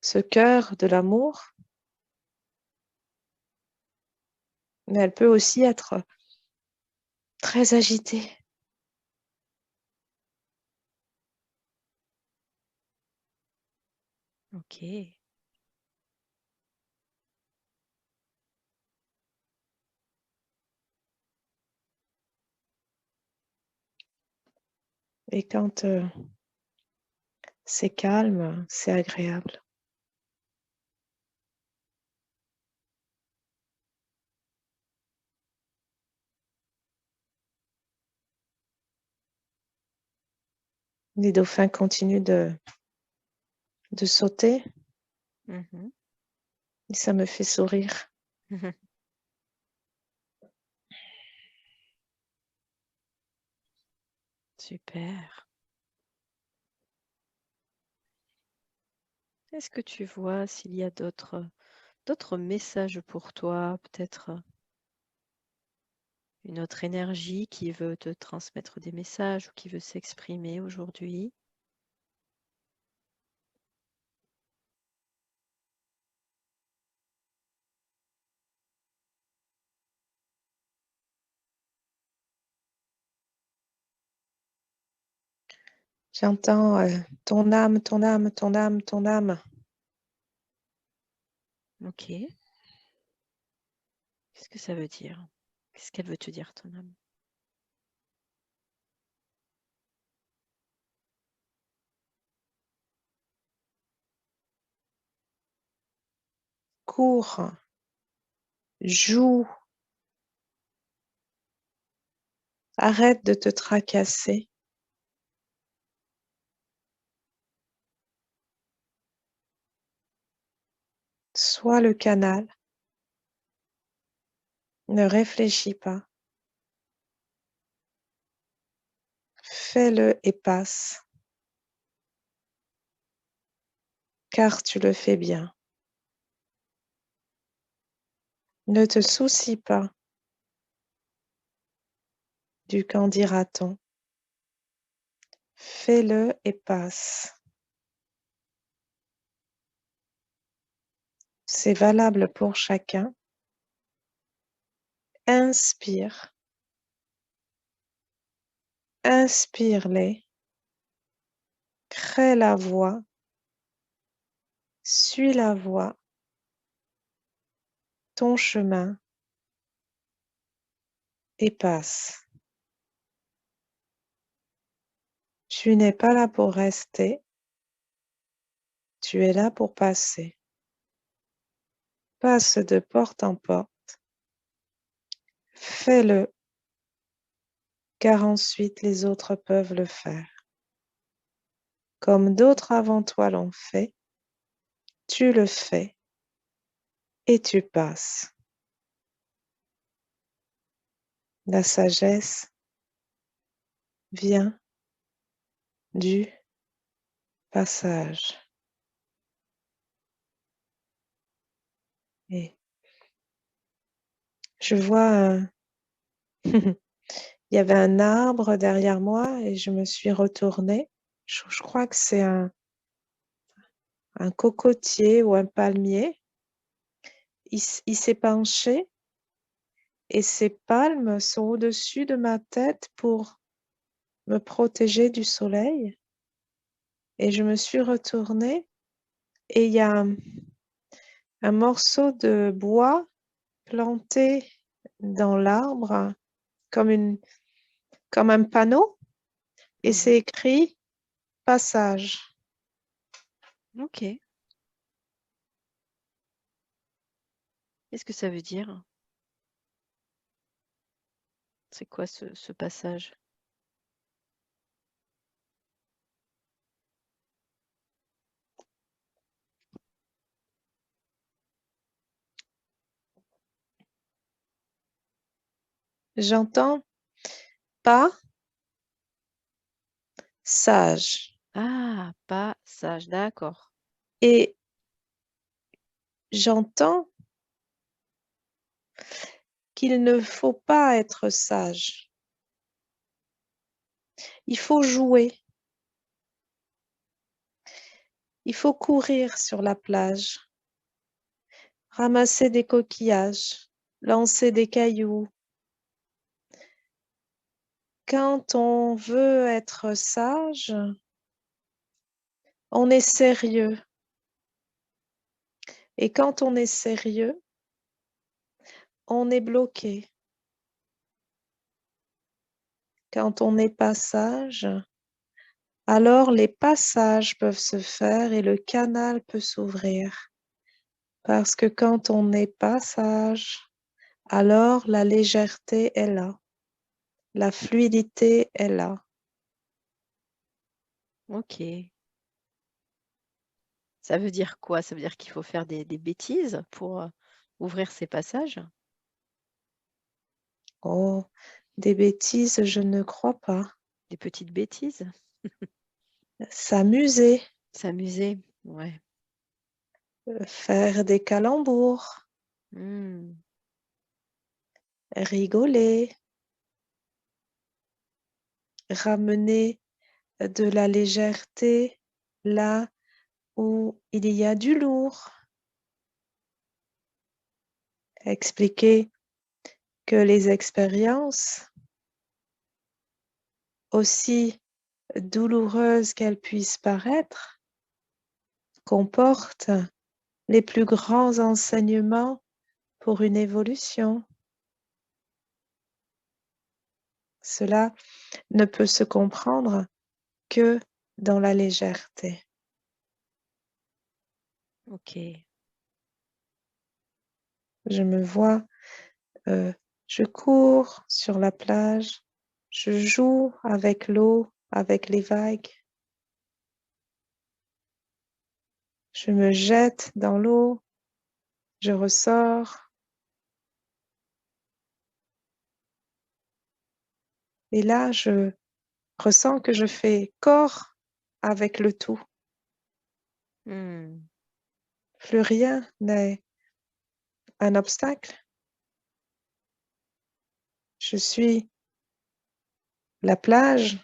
ce cœur de l'amour, mais elle peut aussi être très agitée. Ok. Et quand c'est calme, c'est agréable. Les dauphins continuent de sauter Mhm. et ça me fait sourire. Super. Est-ce que tu vois s'il y a d'autres messages pour toi, peut-être une autre énergie qui veut te transmettre des messages ou qui veut s'exprimer aujourd'hui? J'entends ton âme, ton âme, ton âme, ton âme. Ok. Qu'est-ce que ça veut dire? Qu'est-ce qu'elle veut te dire, ton âme? Cours, joue, arrête de te tracasser. Sois le canal. Ne réfléchis pas. Fais-le et passe, car tu le fais bien. Ne te soucie pas du qu'en dira-t-on. Fais-le et passe. C'est valable pour chacun. Inspire. Inspire-les. Crée la voix. Suis la voix. Ton chemin et passe. Tu n'es pas là pour rester. Tu es là pour passer. Passe de porte en porte. Fais-le, car ensuite les autres peuvent le faire. Comme d'autres avant toi l'ont fait, tu le fais et tu passes. La sagesse vient du passage. Et je vois, il y avait un arbre derrière moi et je me suis retournée. Je crois que c'est un cocotier ou un palmier. Il s'est penché et ses palmes sont au-dessus de ma tête pour me protéger du soleil. Et je me suis retournée et il y a un morceau de bois planté dans l'arbre comme un panneau et Mhm. c'est écrit passage. Ok. Qu'est-ce que ça veut dire? C'est quoi ce passage? J'entends pas sage Ah, passage, d'accord. et j'entends qu'il ne faut pas être sage. Il faut jouer. Il faut courir sur la plage, ramasser des coquillages, lancer des cailloux. Quand on veut être sage, on est sérieux. Et quand on est sérieux, on est bloqué. Quand on n'est pas sage, alors les passages peuvent se faire et le canal peut s'ouvrir. Parce que quand on n'est pas sage, alors la légèreté est là, la fluidité est là. Ok. Ça veut dire quoi? Ça veut dire qu'il faut faire des bêtises pour ouvrir ces passages? Oh, des bêtises, je ne crois pas. Des petites bêtises? S'amuser, S'amuser? Ouais. faire des calembours, Hmm. rigoler, ramener de la légèreté là où il y a du lourd. Expliquer que les expériences, aussi douloureuses qu'elles puissent paraître, comportent les plus grands enseignements pour une évolution. Cela ne peut se comprendre que dans la légèreté. Ok. Je me vois, je cours sur la plage, je joue avec l'eau, avec les vagues. Je me jette dans l'eau, je ressors. Et là, je ressens que je fais corps avec le tout. Hmm. Plus rien n'est un obstacle. Je suis la plage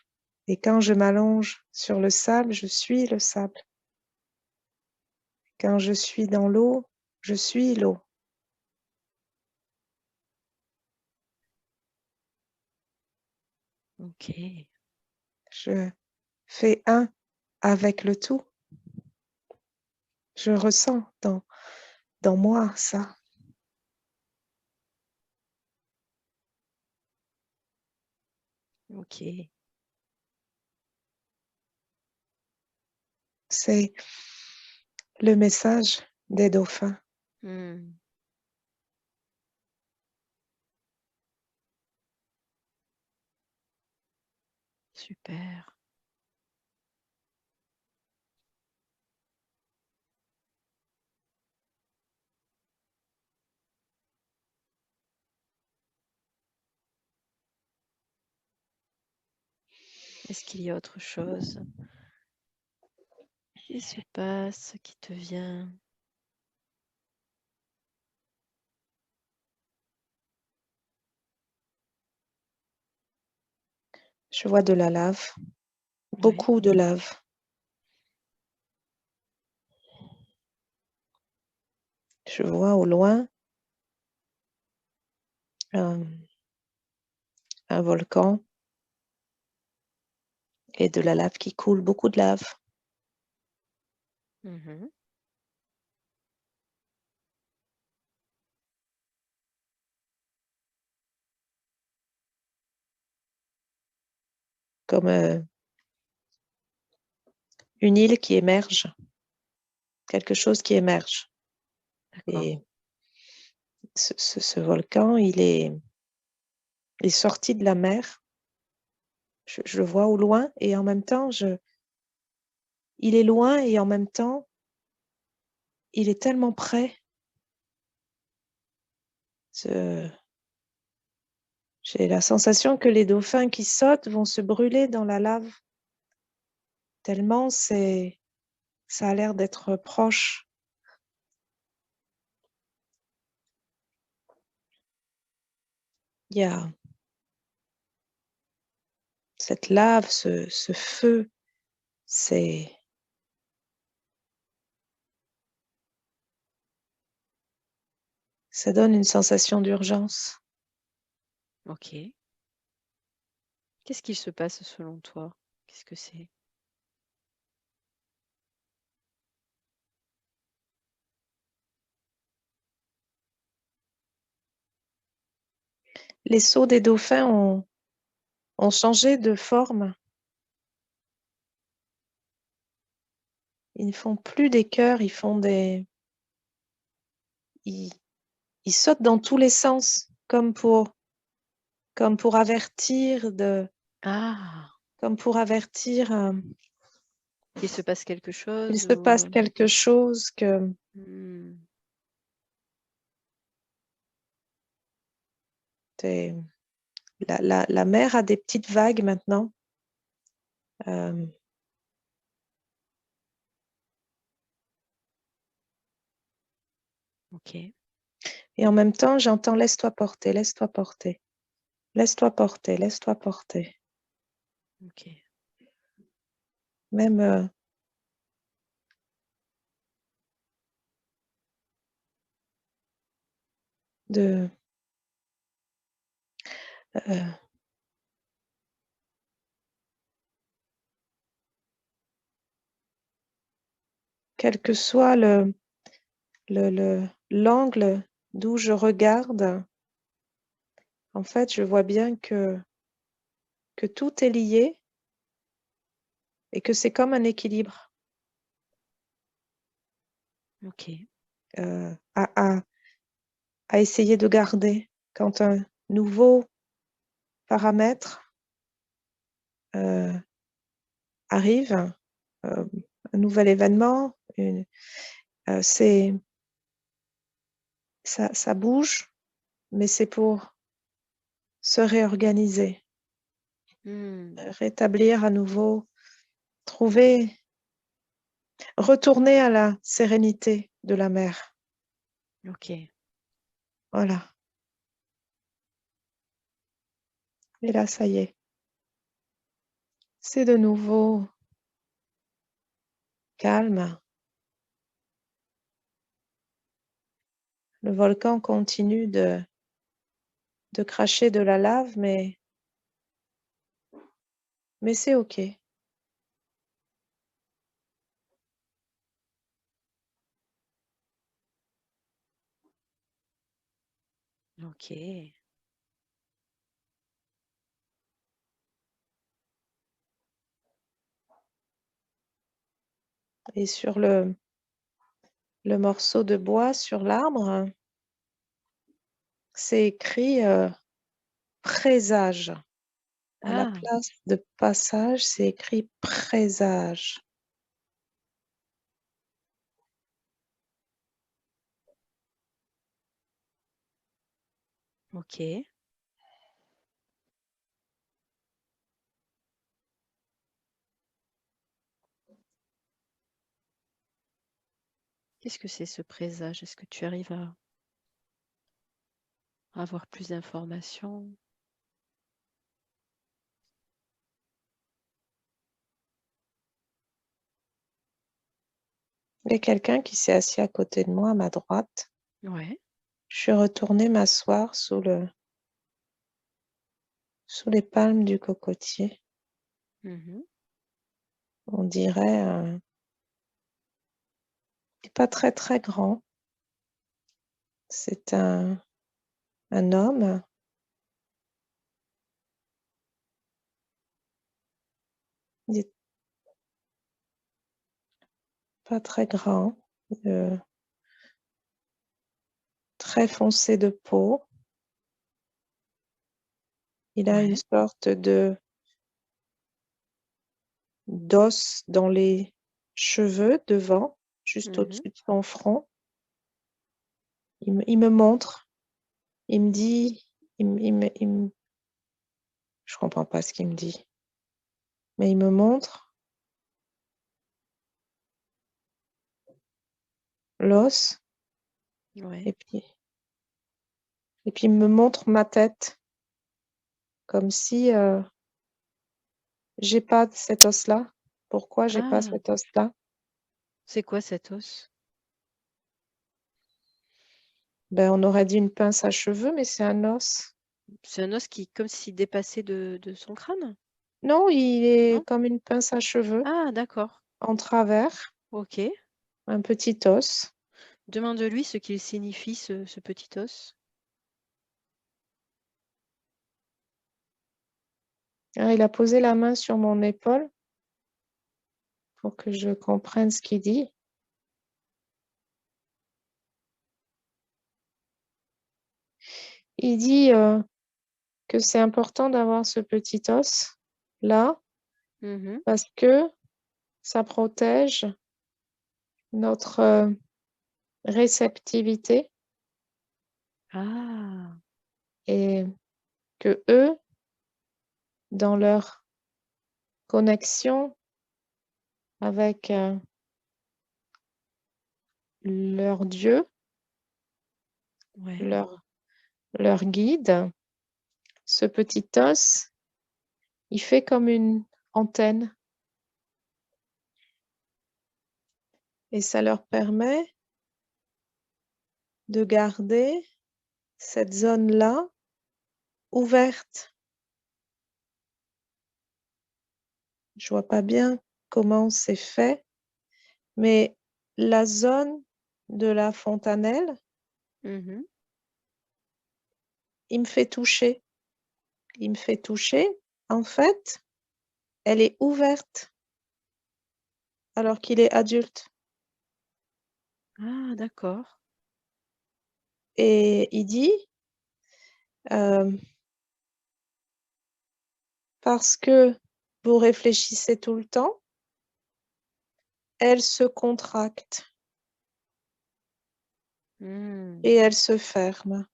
et quand je m'allonge sur le sable, je suis le sable. Quand je suis dans l'eau, je suis l'eau. Ok. Je fais un avec le tout. Je ressens dans moi ça. Ok. C'est le message des dauphins. Hmm. Super. Est-ce qu'il y a autre chose qui se passe, qui te vient? Je vois de la lave, Ouais. beaucoup de lave. Je vois au loin un volcan et de la lave qui coule, beaucoup de lave. Mhm. Comme une île qui émerge, quelque chose qui émerge. D'accord. Et ce volcan, il est sorti de la mer. Je le vois au loin et en même temps, il est loin et en même temps, il est tellement près. J'ai la sensation que les dauphins qui sautent vont se brûler dans la lave, tellement ça a l'air d'être proche. il y a cette lave, ce feu, c'est ça donne une sensation d'urgence. Ok. Qu'est-ce qui se passe selon toi? Qu'est-ce que c'est? Les seaux des dauphins ont changé de forme. Ils ne font plus des cœurs, ils font des... Ils, ils sautent dans tous les sens, comme pour avertir de... Ah, Comme pour avertir il se passe quelque qu'il chose se passe ou... quelque chose, que Hmm, t'es- la mer a des petites vagues maintenant. Euh, ok, et en même temps, j'entends laisse-toi porter, laisse-toi porter, laisse-toi porter, laisse-toi porter. ok. Même de... euh, quel que soit l'angle d'où je regarde, en fait, je vois bien que tout est lié et que c'est comme un équilibre Ok. euh, à, à, à essayer de garder. Quand un nouveau paramètre euh, arrive, euh, un nouvel événement, c'est, ça bouge, mais c'est pour se réorganiser, Hmm, rétablir à nouveau, trouver, retourner à la sérénité de la mer. ok. Voilà. Et là, ça y est. C'est de nouveau calme. Le volcan continue de cracher de la lave, mais c'est OK. Ok. Et sur le morceau de bois sur l'arbre, c'est écrit présage. À la Ah, place de passage, c'est écrit présage. ok. Qu'est-ce que c'est ce présage? Est-ce que tu arrives à avoir plus d'informations? Il y a quelqu'un qui s'est assis à côté de moi, à ma droite. Ouais. Je suis retournée m'asseoir sous les palmes du cocotier. Mhm. On dirait, il n'est pas très très grand. C'est un homme. Il n'est pas très grand. euh, Très foncé de peau. Il a une Ouais. sorte de d'os dans les cheveux devant, juste Mhm. au-dessus de son front. Il me montre, il me dit, je comprends pas ce qu'il me dit, mais il me montre l'os Ouais. et puis il me montre ma tête. comme si j'ai pas cet os-là. Pourquoi j'ai pas Ah, cet os-là? c'est quoi cet os? Ben, on aurait dit une pince à cheveux, mais c'est un os. C'est un os qui, comme s'il dépassait de son crâne? Non, il est Non? comme une pince à cheveux Ah, d'accord. en travers, Ok. un petit os. Demande-lui ce qu'il signifie, ce petit os. Ah, il a posé la main sur mon épaule pour que je comprenne ce qu'il dit. Il dit que c'est important d'avoir ce petit os là Mhm. parce que ça protège notre réceptivité Ah, et que eux, dans leur connexion avec leur Dieu, ouais. leur guide, ce petit os, il fait comme une antenne et ça leur permet de garder cette zone-là ouverte. Je vois pas bien comment c'est fait, mais la zone de la fontanelle, Mhm. il me fait toucher. Il me fait toucher. En fait, elle est ouverte alors qu'il est adulte. Ah, d'accord. Et il dit, euh, parce que vous réfléchissez tout le temps, elle se contracte Hmm. et elle se ferme.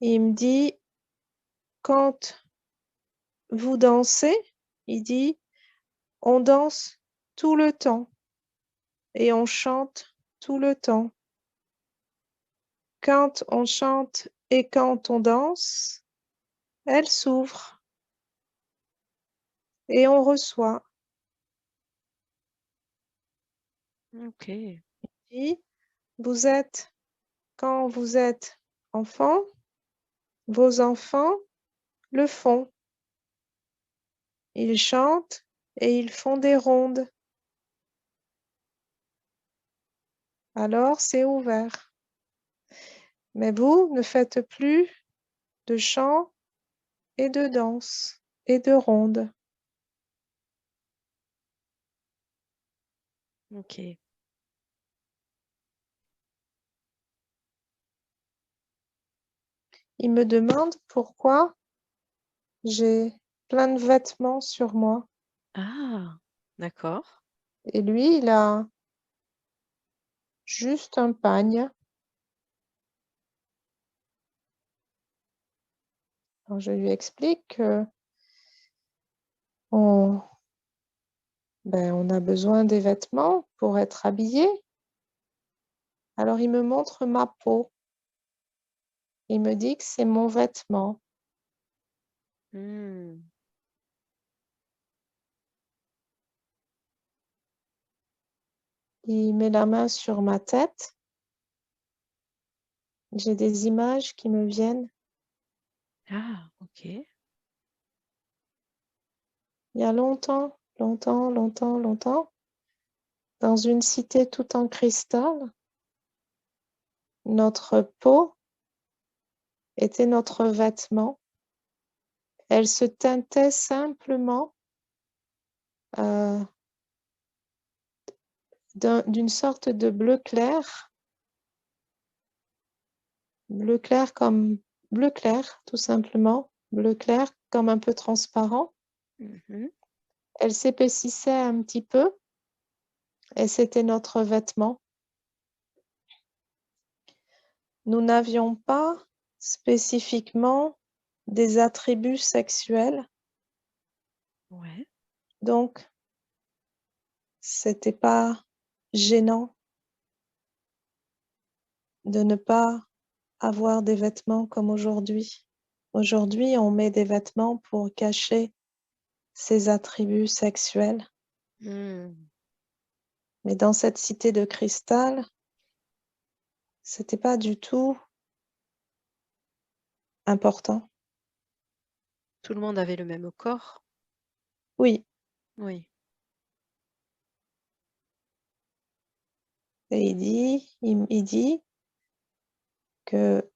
Il me dit, quand vous dansez, il dit, on danse tout le temps et on chante tout le temps. Quand on chante et quand on danse, elle s'ouvre et on reçoit. Ok. Et vous êtes, quand vous êtes enfant, vos enfants le font. Ils chantent et ils font des rondes. Alors c'est ouvert. Mais vous ne faites plus de chant et de danse et de rondes. Ok. Il me demande pourquoi j'ai plein de vêtements sur moi. Ah, d'accord. Et lui, il a juste un pagne. Alors je lui explique que on, on a besoin des vêtements pour être habillé. Alors il me montre ma peau. Il me dit que c'est mon vêtement. Hmm. Il met la main sur ma tête. J'ai des images qui me viennent. Ah, ok. Il y a longtemps, longtemps, longtemps, longtemps, dans une cité tout en cristal, notre peau était notre vêtement. Elle se teintait simplement euh, d'une sorte de bleu clair comme bleu clair, tout simplement, bleu clair comme un peu transparent. Mhm. Elle s'épaississait un petit peu et c'était notre vêtement. Nous n'avions pas spécifiquement des attributs sexuels, Ouais. donc c'était pas gênant de ne pas avoir des vêtements comme aujourd'hui. Aujourd'hui, on met des vêtements pour cacher ses attributs sexuels. Mmh. Mais dans cette cité de cristal, c'était pas du tout important. Tout le monde avait le même corps? Oui, Oui. et il dit que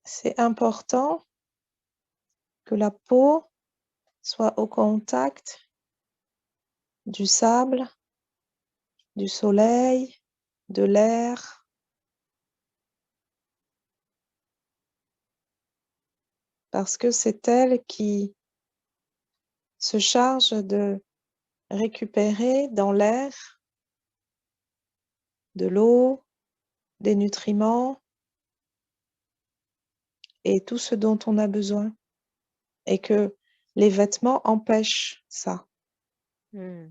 c'est important que la peau soit au contact du sable, du soleil, de l'air, parce que c'est elle qui se charge de récupérer dans l'air de l'eau, des nutriments et tout ce dont on a besoin. Et que les vêtements empêchent ça. Mmh.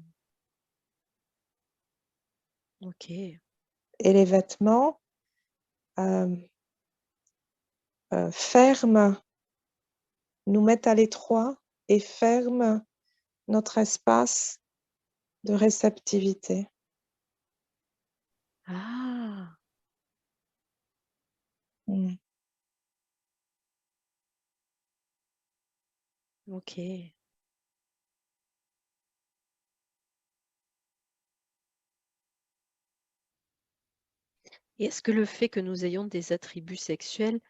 OK. Et les vêtements ferment, nous mettent à l'étroit et ferment notre espace de réceptivité. Ah! Mm. OK. Et est-ce que le fait que nous ayons des attributs sexuels,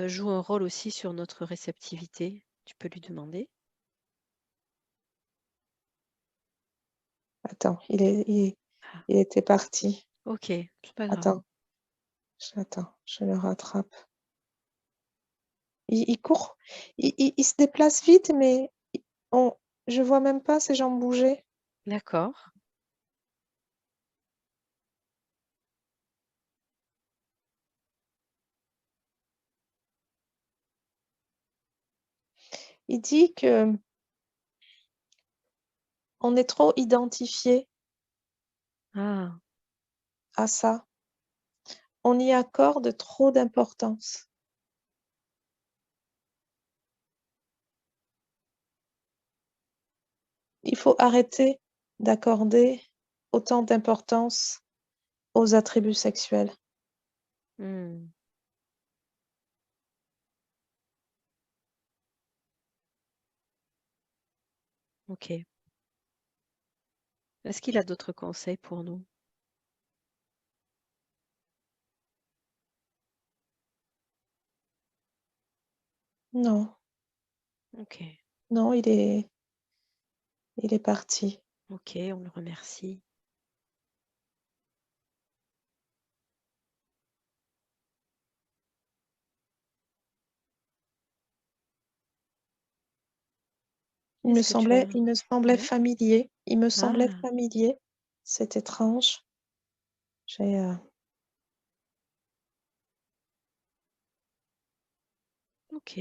joue un rôle aussi sur notre réceptivité? Tu peux lui demander. Attends, Ah, il était parti. OK, c'est pas grave. Attends, je le rattrape. Il court, il se déplace vite, mais on, je vois même pas ses jambes bouger. D'accord. Il dit que on est trop identifié Ah, à ça. On y accorde trop d'importance. Il faut arrêter d'accorder autant d'importance aux attributs sexuels. mmh, OK. Est-ce qu'il a d'autres conseils pour nous? Non, OK, non, il est parti. OK, on le remercie. Est-ce que tu as Il me semblait ouais? familier. Il me semblait Ah, familier. C'est étrange. J'ai, OK,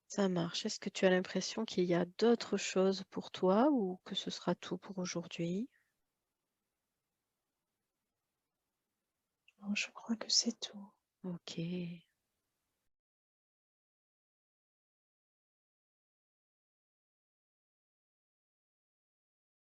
ça marche. Est-ce que tu as l'impression qu'il y a d'autres choses pour toi ou que ce sera tout pour aujourd'hui? je crois que c'est tout. OK.